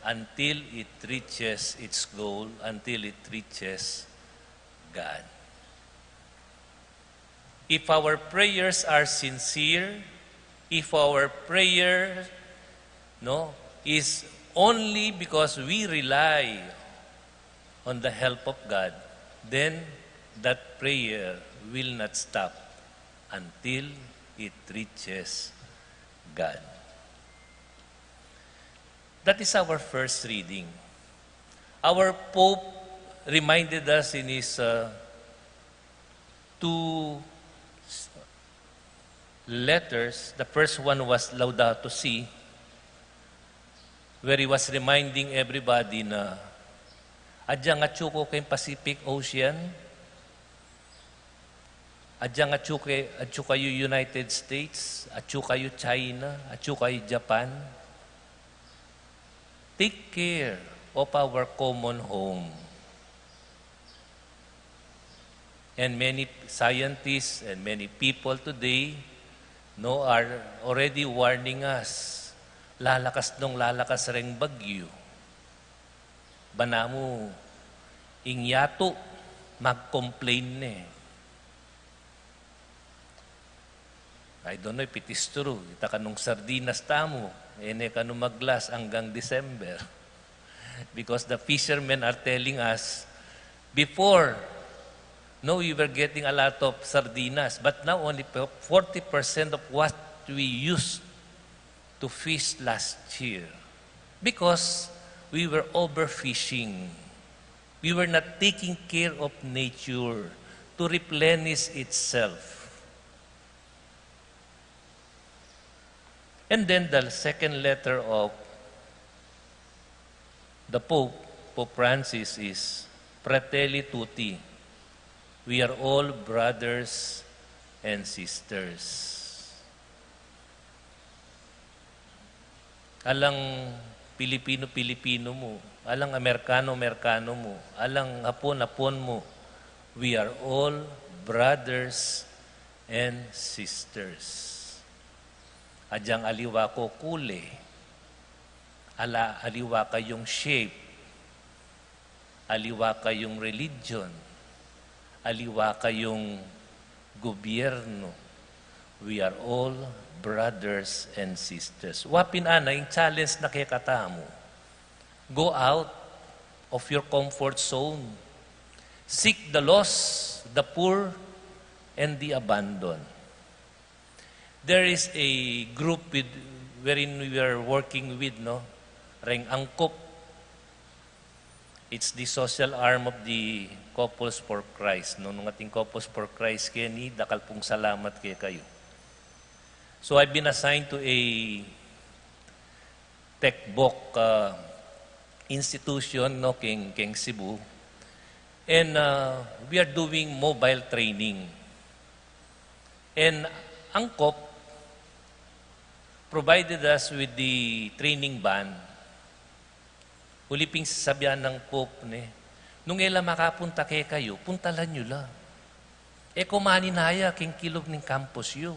until it reaches its goal, until it reaches God. If our prayers are sincere, if our prayer, no, is only because we rely on the help of God, then that prayer will not stop until it reaches God. That is our first reading. Our Pope reminded us in his two letters. The first one was Laudato Si, where he was reminding everybody na adya nga tsuko kay Pacific Ocean, adya nga tsuko kayo United States, atyo kayo China, atyo kayo Japan. Take care of our common home. And many scientists and many people today, no, are already warning us. Lalakas ring bagyo. Banamu ingyato mag-complain ne. I don't know if it is true. Ita kanong sardinas tamo, ene kanong maglas hanggang December. Because the fishermen are telling us, before, no, we were getting a lot of sardinas, but now only 40% of what we used to fish last year. Because we were overfishing. We were not taking care of nature to replenish itself. And then the second letter of the Pope, Pope Francis, is Fratelli Tutti. We are all brothers and sisters. Alang Pilipino-Pilipino mo, alang Amerikano-Amerikano mo, alang Hapon-Hapon mo, we are all brothers and sisters. Adyang aliwa ko kule, aliwa kayong shape, aliwa kayong religion, aliwa kayong gobyerno. We are all brothers and sisters. Wapin ana, yung challenge na kay katamo. Go out of your comfort zone. Seek the lost, the poor, and the abandoned. There is a group wherein we are working with, no? Reng Angkop. It's the social arm of the Couples for Christ. No? Nung ating Couples for Christ, kaya ni dakal pong salamat kaya kayo. So I've been assigned to a TechBook institution, no, King Cebu. And we are doing mobile training. And Angkop provided us with the training van. Uliping sasabihan ng Pope, nung ila makapunta kayo, puntalan nyo lang. E kumaninaya, king kilog ng campus yo.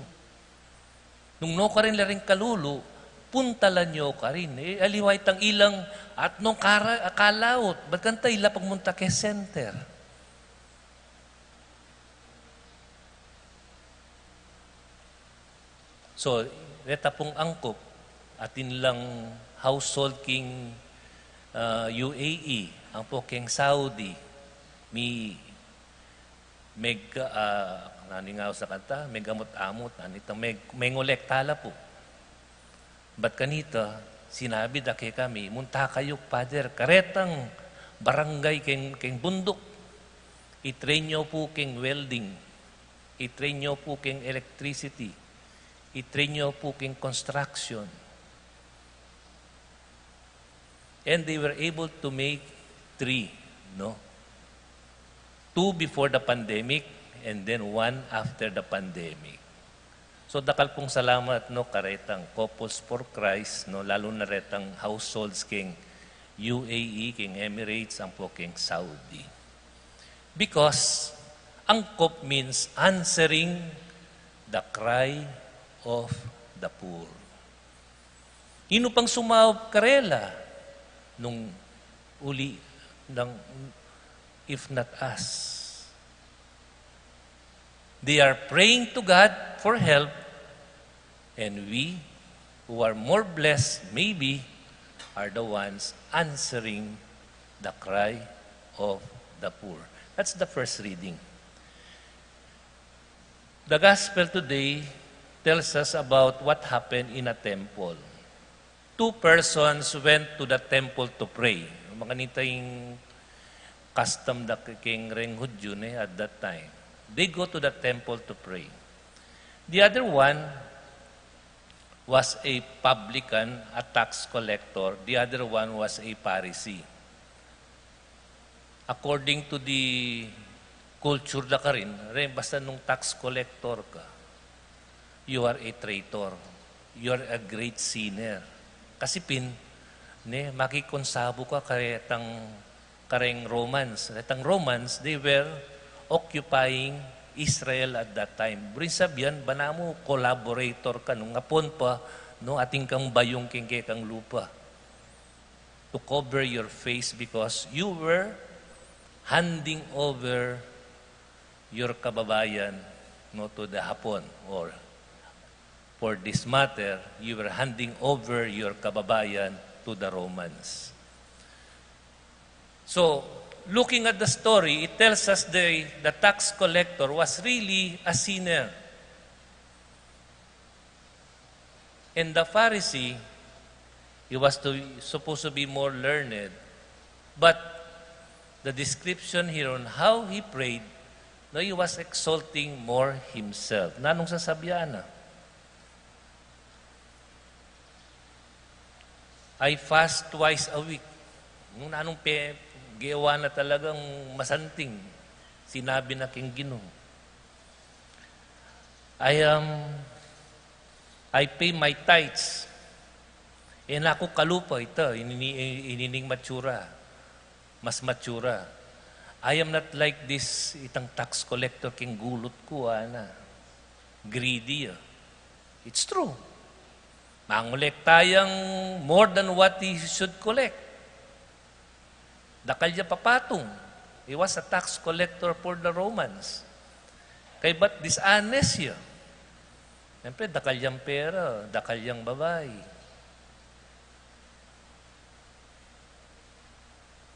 Nung no ka rin laring kalulu, puntalan nyo ka rin. Aliway tang ilang at nung akalaot, ba't kanta ila pagmunta kay center? So, reta pong Angkop, atin lang household king UAE, ang po king Saudi, naningaw sa kanta, may gamot-amot, may ngolektala po. Ba't kanita, sinabi da kay kami, munta kayo, Father, karetang barangay king bundok. I-train nyo po king welding. I-train nyo po king electricity. I-train nyo po king construction. And they were able to make 3, no? 2 before the pandemic, and then 1 after the pandemic. So dakal pong salamat, no, karetang Couples for Christ, no, lalo na retang households king UAE, king Emirates, ang po king Saudi. Because Angkop means answering the cry of the poor. Ino pang sumawab karela nung uli ng if not us. They are praying to God for help, and we, who are more blessed, maybe, are the ones answering the cry of the poor. That's the first reading. The gospel today tells us about what happened in a temple. 2 persons went to the temple to pray. Mga nitayong custom da king Reng Hudyo at that time. They go to the temple to pray. The other one was a publican, a tax collector. The other one was a Pharisee. According to the culture da ka rin, basta nung tax collector ka, you are a traitor. You are a great sinner. Kasi makikonsabo ka kareng Romans. Retang Romans, they were occupying Israel at that time. Burin sabihan, banamo collaborator ka nung ngapon pa, no, ating kang bayong king kang lupa. To cover your face because you were handing over your kababayan, no, to the Hapon or For this matter, you were handing over your kababayan to the Romans. So, looking at the story, it tells us the tax collector was really a sinner. And the Pharisee, he was supposed to be more learned. But the description here on how he prayed, no, he was exalting more himself. Nanong sasabihan na? I fast twice a week. Nung nanong giyawa na talagang masanting, sinabi na king Ginoo. I pay my tithes. E naku kalupa ito, inining matsura. Mas matsura. I am not like this itang tax collector king gulot ko, ana. Greedy. It's true. Mangolek tayang more than what he should collect. Dakal niya papatong. He was a tax collector for the Romans. Kay ba't dishonest siya? Siyempre, dakal niyang pera, dakal niyang babae.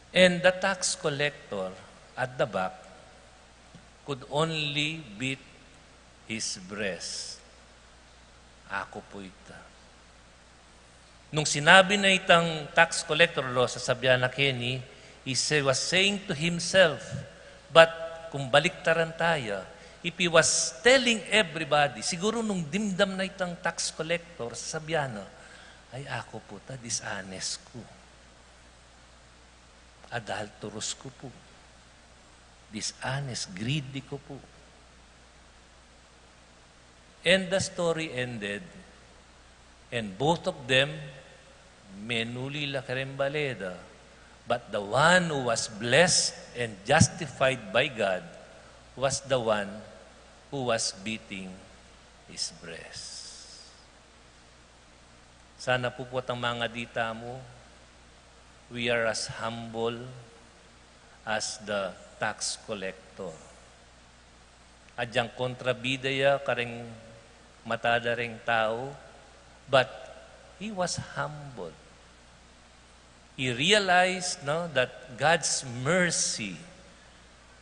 And the tax collector at the back could only beat his breast. Ako po ito. Nung sinabi na itang tax collector, sasabihan na Kenny, he was saying to himself, but kung baliktaran tayo, if he was telling everybody, siguro nung dimdam na itang tax collector, sasabihan na, ay ako po ta, dishonest ko. Adulterous ko po. Dishonest, greedy ko po. And the story ended, and both of them, menuli la karembaleda, but the one who was blessed and justified by God was the one who was beating his breast. Sana po ang mga dita mo, we are as humble as the tax collector. Adyang kontrabidaya kareng matadaring tao, but he was humble. He realized that God's mercy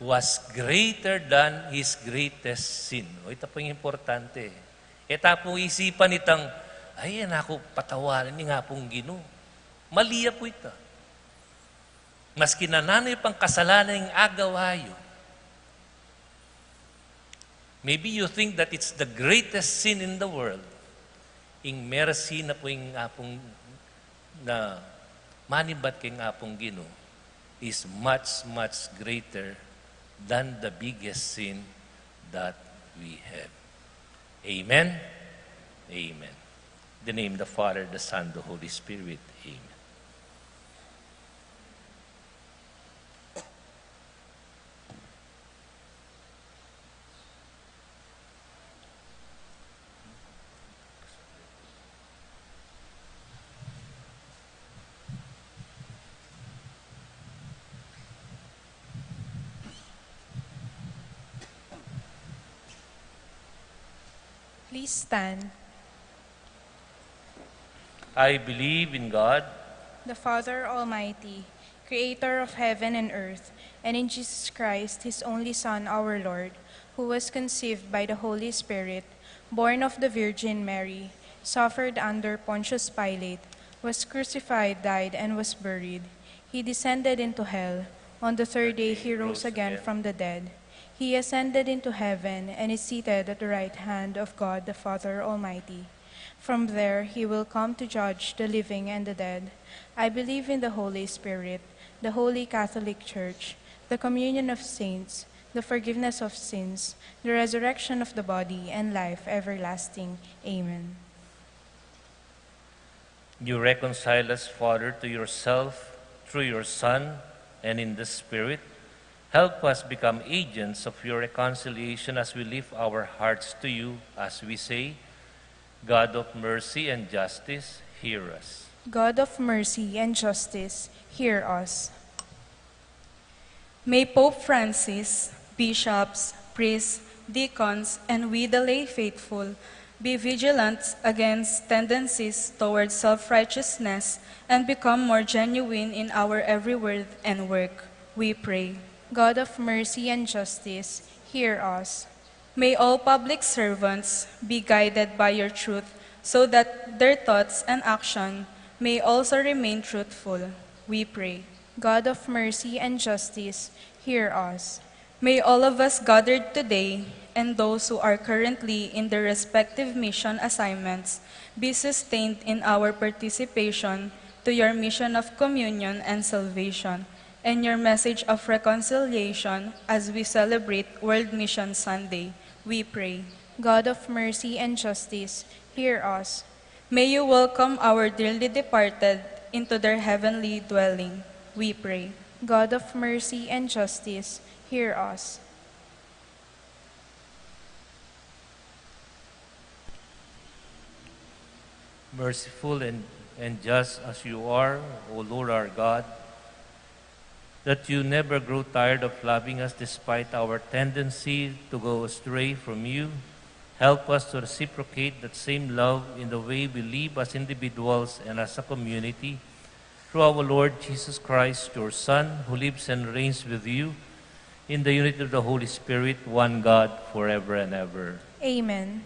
was greater than his greatest sin. O, ito po yung importante. Ito po isipan itang, ay, ako patawarin ni nga pong Ginoo. Maliya po ito. Maski nananoy pang kasalanan yung agawayo. Maybe you think that it's the greatest sin in the world. Ing mercy na po yung apong na manibat kay apong Ginoo is much, much greater than the biggest sin that we have. Amen? Amen. In the name of the Father, the Son, the Holy Spirit. Amen. Please stand. I believe in God, The Father Almighty, creator of heaven and earth, and in Jesus Christ, his only Son, our Lord, who was conceived by the Holy Spirit, born of the Virgin Mary, suffered under Pontius Pilate, was crucified, died, and was buried. He descended into hell. On the third day he rose again from the dead. He ascended into heaven and is seated at the right hand of God the Father Almighty. From there he will come to judge the living and the dead. I believe in the Holy Spirit, the Holy Catholic Church, the communion of saints, the forgiveness of sins, the resurrection of the body, and life everlasting. Amen. you reconcile us, Father, to yourself through your Son and in the Spirit. Help us become agents of your reconciliation as we lift our hearts to you, as we say, God of mercy and justice, hear us. God of mercy and justice, hear us. May Pope Francis, bishops, priests, deacons, and we the lay faithful Be vigilant against tendencies towards self-righteousness and become more genuine in our every word and work. We pray. God of mercy and justice, hear us. May all public servants be guided by your truth so that their thoughts and action may also remain truthful. We pray. God of mercy and justice, hear us. May all of us gathered today and those who are currently in their respective mission assignments be sustained in our participation to your mission of communion and salvation and your message of reconciliation as we celebrate World Mission Sunday. We pray. God of mercy and justice, hear us. May you welcome our dearly departed into their heavenly dwelling. We pray. God of mercy and justice, hear us. Merciful and just as you are, O Lord our God, that you never grow tired of loving us despite our tendency to go astray from you. Help us to reciprocate that same love in the way we live as individuals and as a community. Through our Lord Jesus Christ, your Son, who lives and reigns with you in the unity of the Holy Spirit, one God, forever and ever. Amen.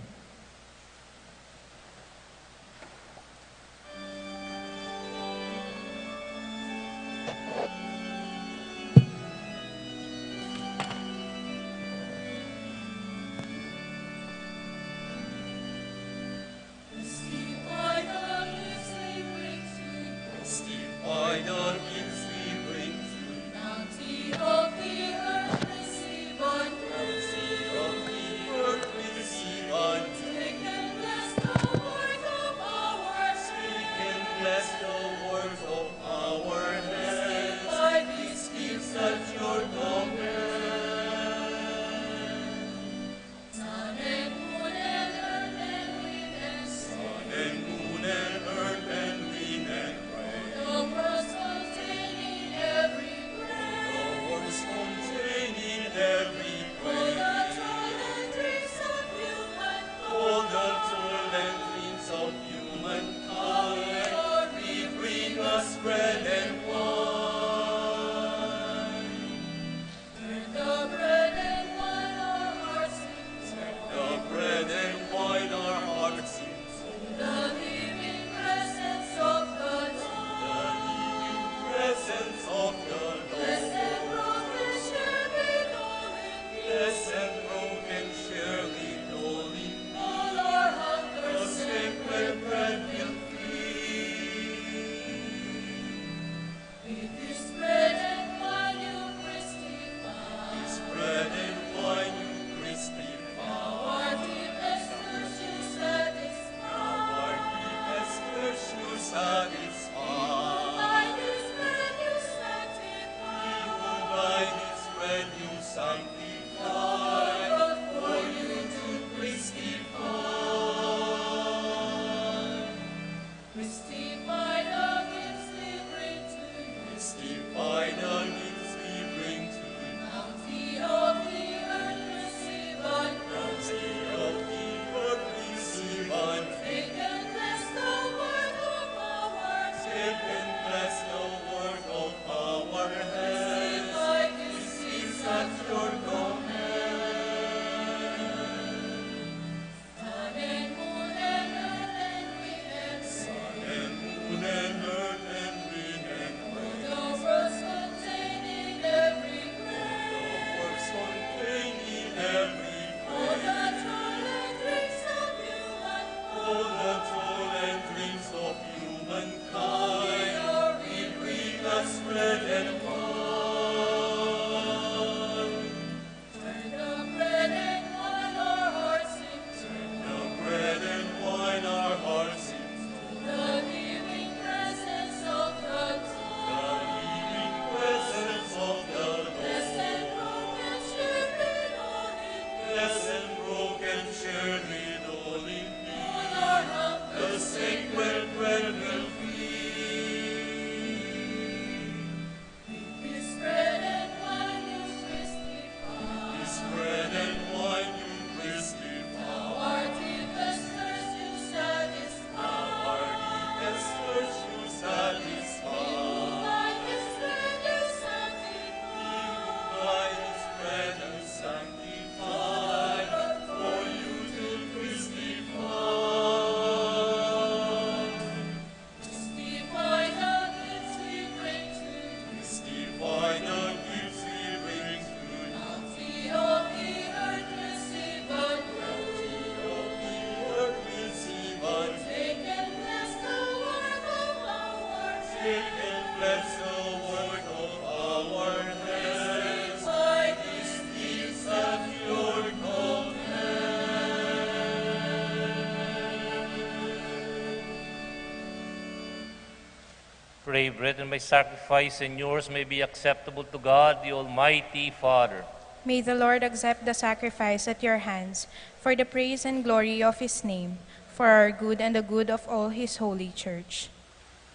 pray, brethren, my sacrifice and yours may be acceptable to God, the Almighty Father. May the Lord accept the sacrifice at your hands for the praise and glory of his name, for our good and the good of all his holy church.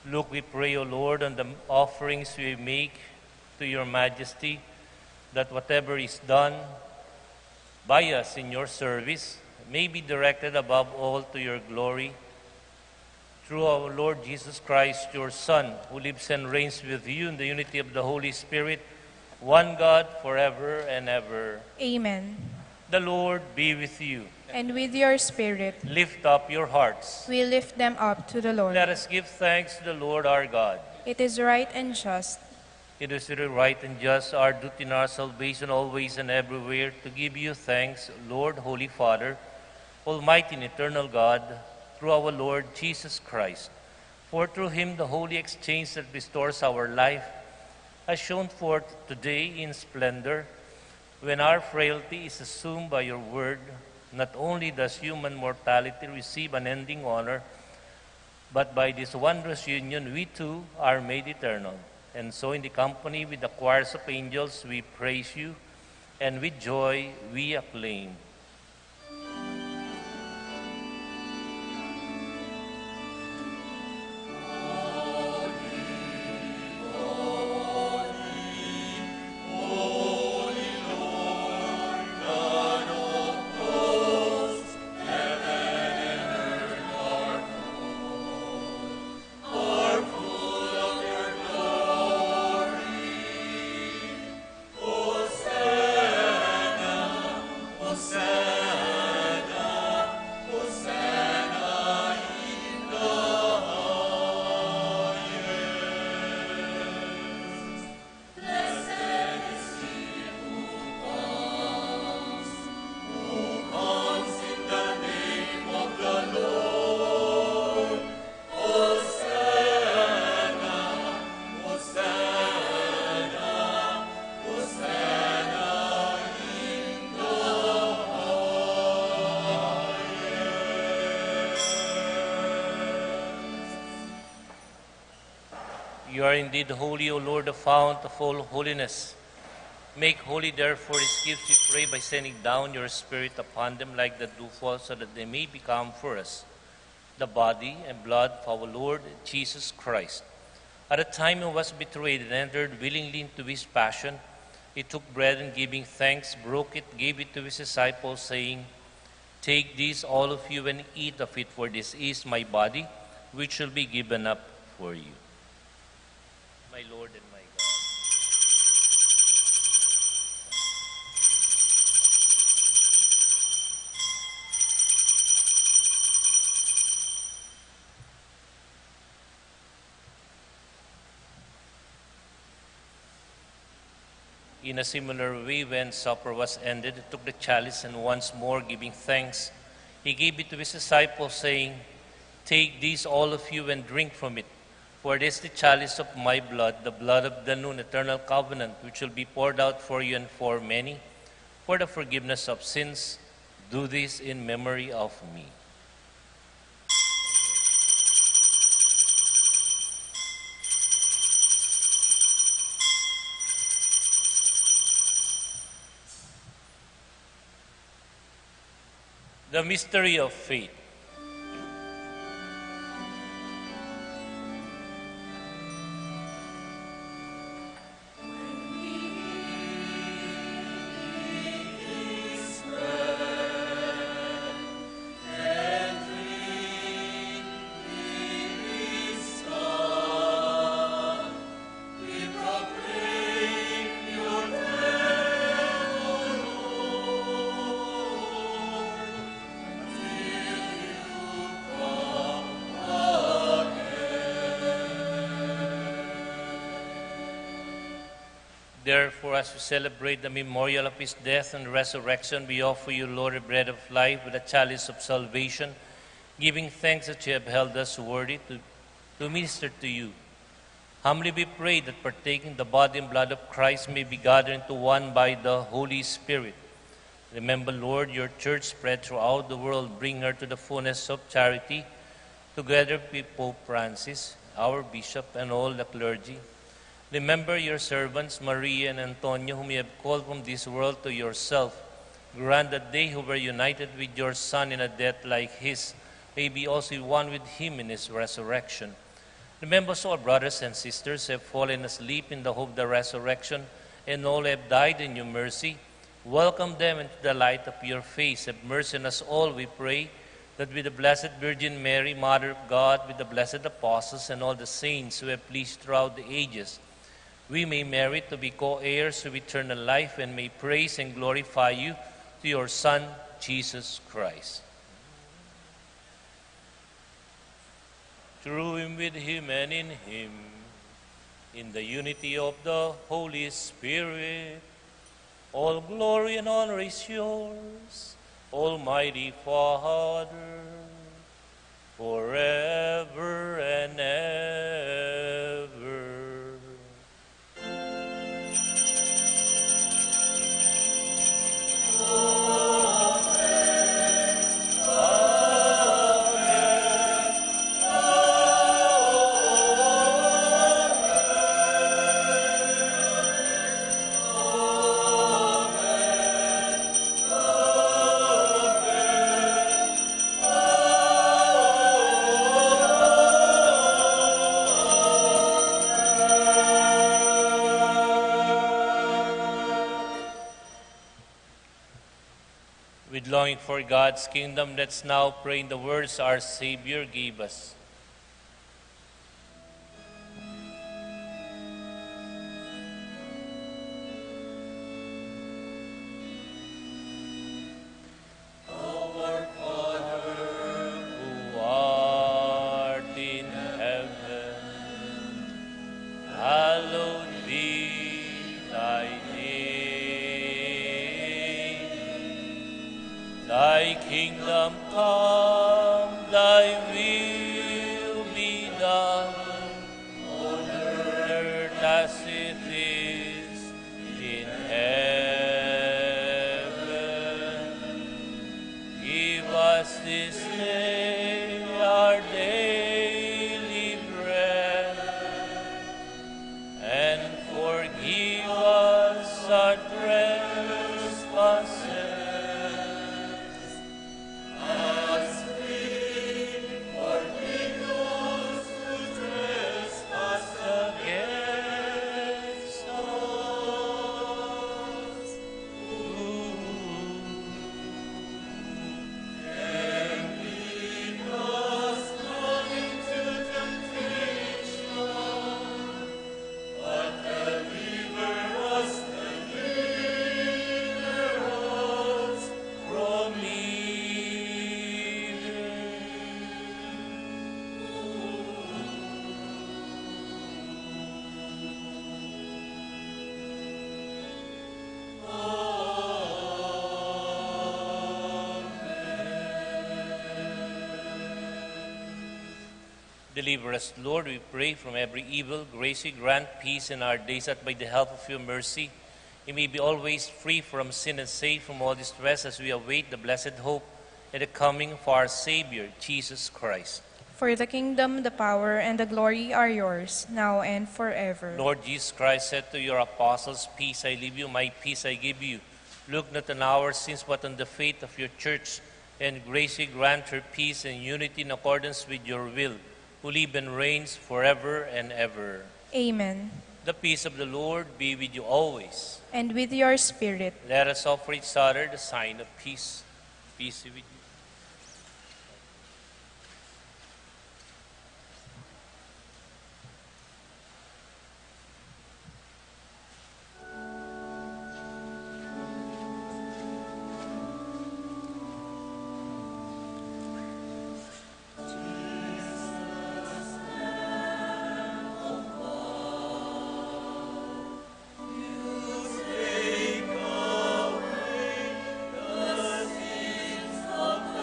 Look, we pray, O Lord, on the offerings we make to your majesty, that whatever is done by us in your service may be directed above all to your glory. Through our Lord Jesus Christ, your Son, who lives and reigns with you in the unity of the Holy Spirit, one God, forever and ever. Amen. The Lord be with you. And with your spirit, Lift up your hearts. we lift them up to the Lord. Let us give thanks to the Lord our God. It is right and just, It is really right and just, our duty in our salvation, always and everywhere, to give you thanks, Lord, Holy Father, Almighty and eternal God, through our Lord Jesus Christ. For through him the holy exchange that restores our life has shone forth today in splendor, when our frailty is assumed by your word. Not only does human mortality receive unending honor, but by this wondrous union we too are made eternal. And so in the company with the choirs of angels we praise you, and with joy we acclaim. You are indeed holy, O Lord, the fount of all holiness. Make holy, therefore, his gifts, we pray, by sending down your Spirit upon them like the dewfall, so that they may become for us the body and blood of our Lord Jesus Christ. At the time he was betrayed and entered willingly into his passion, he took bread and giving thanks, broke it, gave it to his disciples, saying, "Take this, all of you, and eat of it, for this is my body, which shall be given up for you." My Lord and my God. In a similar way, when supper was ended, he took the chalice, and once more giving thanks, he gave it to his disciples, saying, "Take this, all of you, and drink from it. For this is the chalice of my blood, the blood of the new and eternal covenant, which will be poured out for you and for many, for the forgiveness of sins. Do this in memory of me." The mystery of faith. Therefore, as we celebrate the memorial of his death and resurrection, we offer you, Lord, the bread of life with a chalice of salvation, giving thanks that you have held us worthy to minister to you. Humbly we pray that partaking the body and blood of Christ may be gathered into one by the Holy Spirit. Remember, Lord, your church spread throughout the world. Bring her to the fullness of charity, together with Pope Francis, our bishop, and all the clergy. Remember your servants, Maria and Antonio, whom you have called from this world to yourself. Grant that they who were united with your Son in a death like his may be also one with him in his resurrection. Remember also our brothers and sisters who have fallen asleep in the hope of the resurrection, and all who have died in your mercy. Welcome them into the light of your face. Have mercy on us all, we pray, that with the Blessed Virgin Mary, Mother of God, with the blessed apostles and all the saints who have pleased throughout the ages, we may merit to be co-heirs of eternal life and may praise and glorify you to your Son, Jesus Christ. Through him, with him, and in him, in the unity of the Holy Spirit, all glory and honor is yours, Almighty Father, forever and ever. With longing for God's kingdom, let's now pray in the words our Savior gave us. Our Father, who art in heaven, hallowed be thy name. Thy kingdom come, thy will be done, on earth as it is in heaven. Give us this day our daily bread, and forgive us our trespasses, deliver us, Lord, we pray, from every evil. Graciously grant peace in our days, that by the help of your mercy, we may be always free from sin and safe from all distress, as we await the blessed hope and the coming of our Savior, Jesus Christ. For the kingdom, the power, and the glory are yours, now and forever. Lord Jesus Christ said to your apostles, "Peace I leave you, my peace I give you. Look not on our sins, but on the faith of your church, and graciously grant her peace and unity in accordance with your will, who live and reigns forever and ever." Amen. The peace of the Lord be with you always. And with your spirit. Let us offer each other the sign of peace. Peace be with you. Take away the sins of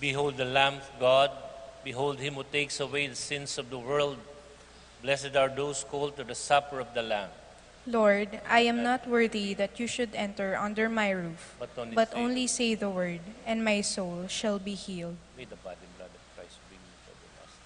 Behold the Lamb of God. Behold him who takes away the sins of the world. Blessed are those called to the supper of the Lamb. Lord, I am not worthy that you should enter under my roof, but only say the word, and my soul shall be healed. May the body and blood of Christ bring you to everlasting.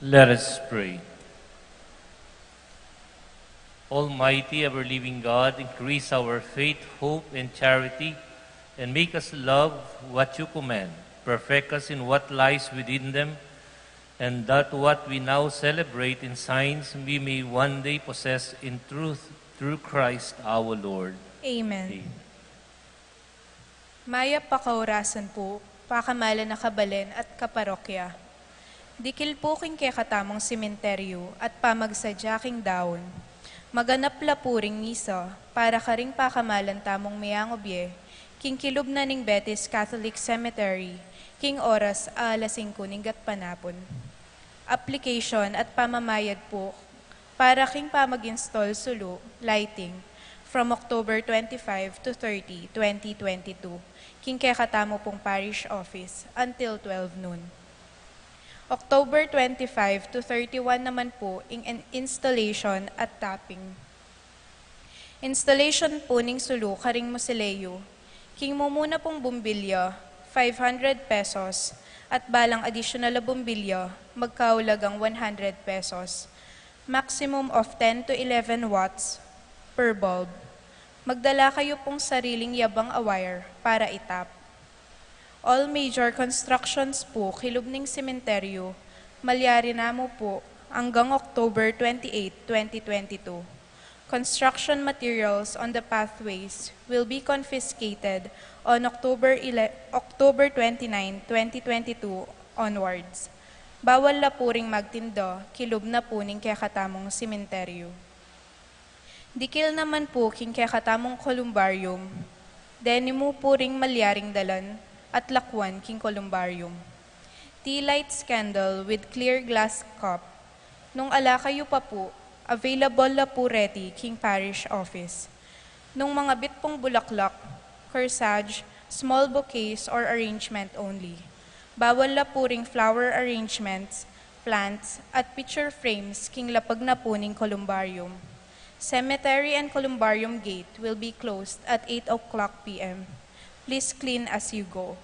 Let us pray. Almighty, ever-living God, increase our faith, hope, and charity, and make us love what you command. Perfect us in what lies within them, and that what we now celebrate in signs we may one day possess in truth through Christ our Lord. Amen. Maya pakaurasan po, pakamala na kabalen at kaparokya. Dikil po king kekatamong simenteryo at pamagsadyaking daon. Maganap lapuring misa para karing pakamalan tamong mayangobye, king kilub na ning Betis Catholic Cemetery, king oras alas 5 ning gatpanapon. Application at pamamayad po para king pamag-install sulo, lighting, from October 25 to 30, 2022, king kekatamo pong parish office until 12 noon. October 25 to 31 naman po in installation at tapping. Installation po ning sulu karing Mausoleo, king mumuna pong bumbilya, 500 pesos, at balang additional na bumbilya, magkaulagang 100 pesos. Maximum of 10 to 11 watts per bulb. Magdala kayo pong sariling yabang wire para itap. All major constructions po kilub ning sementeryo, malyari namo po hanggang October 28, 2022. Construction materials on the pathways will be confiscated on October 29, 2022 onwards. Bawal na po ring magtindo, kilub na po ning kakatamong sementeryo. Dikil naman po king kakatamong columbarium, deni mo po ring malyaring dalan, at lakwan king columbarium. Tea light scandal with clear glass cup. Nung ala kayo pa po, available na po ready king parish office. Nung mga bit pong bulaklak, corsage, small bouquets or arrangement only. Bawal na po ring flower arrangements, plants, at picture frames king lapag na po ning columbarium. Cemetery and columbarium gate will be closed at 8 o'clock p.m. Please clean as you go.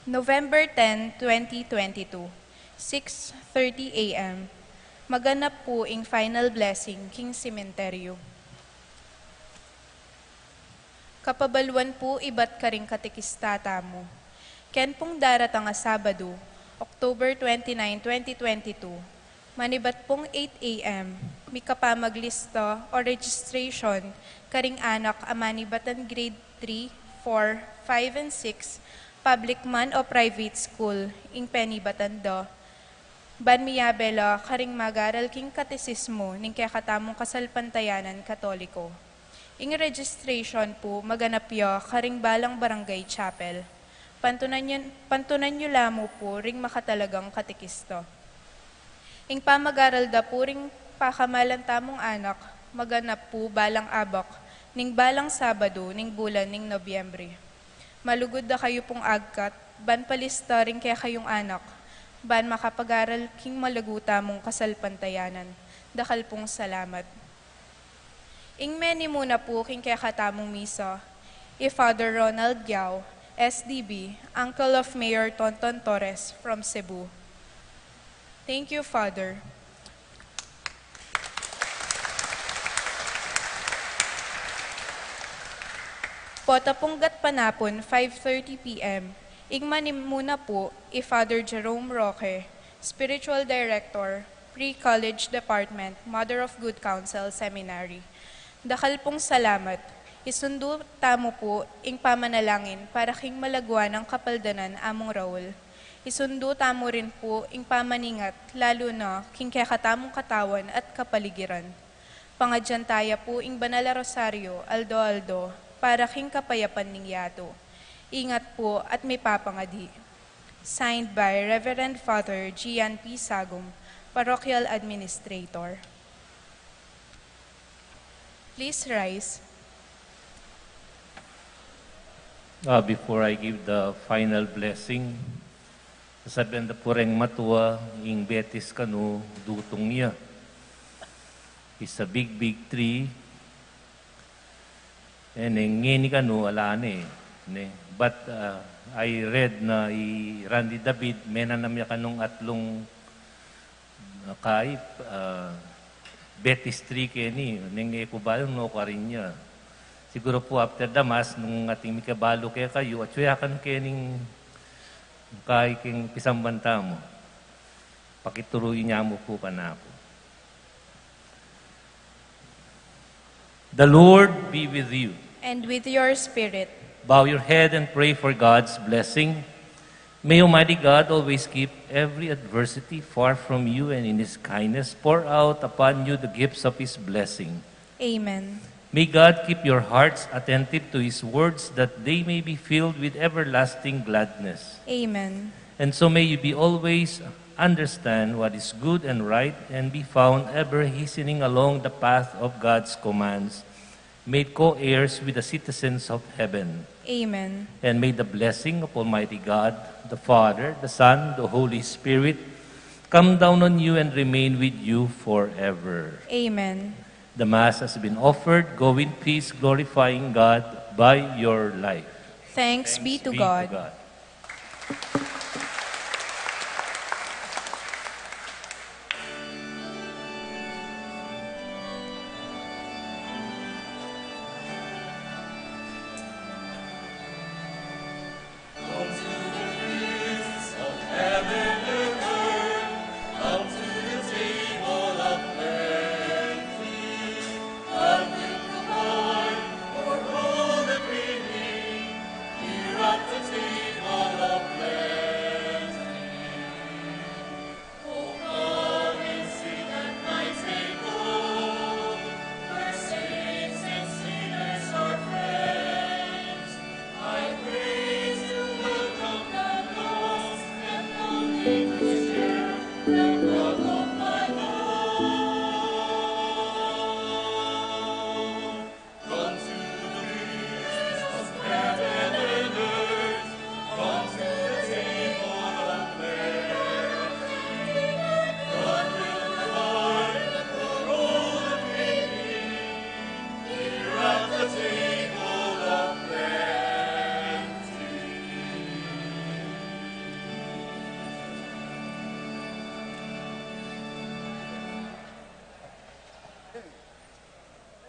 November 10, 2022, 6:30 a.m. Maganap po ing final blessing king sementeryo. Kapabaluan po ibat karing katekistata mo. Ken pong daratang nga Sabado, October 29, 2022, manibat pong 8 a.m. May kapamaglista o registration karing anak amanibatan grade 3, 4, 5, and 6, public man o private school, ing penibatan do. Ban miyabela karing magaral king katesismo ning kakatamong kasalpantayanan katoliko. Ing registration po maganap yo karing balang barangay chapel. Pantunan nyo lamo po ring makatalagang katekisto. Ing pamagaral da po ring pakamalan tamong anak, maganap po balang abak, ning balang Sabado, ning bulan ning Nobyembre. Malugod da kayo pong agkat, ban palista rin kaya kayong anak, ban makapag-aral king malaguta mong kasalpantayanan. Dakal pong salamat. Ing meni muna po king kaya katamong misa, Father Ronald Giao, SDB, Uncle of Mayor Tonton Torres from Cebu. Thank you, Father. Potapunggat panapon, 5:30 p.m. Igmanim muna po, Father Jerome Roque, Spiritual Director, Pre-College Department, Mother of Good Counsel Seminary. Dakal pong salamat. Isundo tamo po, ing pamanalangin para king malagwa ng kapaldanan among Raul. Isundo tamo rin po, ing pamaningat, lalo na king kakatamong katawan at kapaligiran. Pangadyantaya po, ing Banala Rosario, Aldo, para king kapayapan ning yato. Ingat po at may papangadi. Signed by Reverend Father Gian P. Sagum, Parochial Administrator. Please rise. Before I give the final blessing, sasabihan da pureng matua ing Betis kanu dutong niya. It's a big tree. And ngini kanu alane. But I read na Randy David, mena namya kanong atlong Kai, Betis 3 kini, neng ekubalo no karinya. Siguro po after the mass, nung ating mikabalo kaya kayo, at suyakan kening kay king pisambanta mo. Pakituruin niya mo po ka na ako. The Lord be with you. And with your spirit. Bow your head and pray for God's blessing. May Almighty God always keep every adversity far from you, and in His kindness pour out upon you the gifts of His blessing. Amen. May God keep your hearts attentive to His words, that they may be filled with everlasting gladness. Amen. And so may you be always understand what is good and right, and be found ever hastening along the path of God's commands, made co-heirs with the citizens of heaven. Amen. And may the blessing of Almighty God, the Father, the Son, the Holy Spirit, come down on you and remain with you forever. Amen. The Mass has been offered. Go in peace, glorifying God by your life. Thanks be to God. God.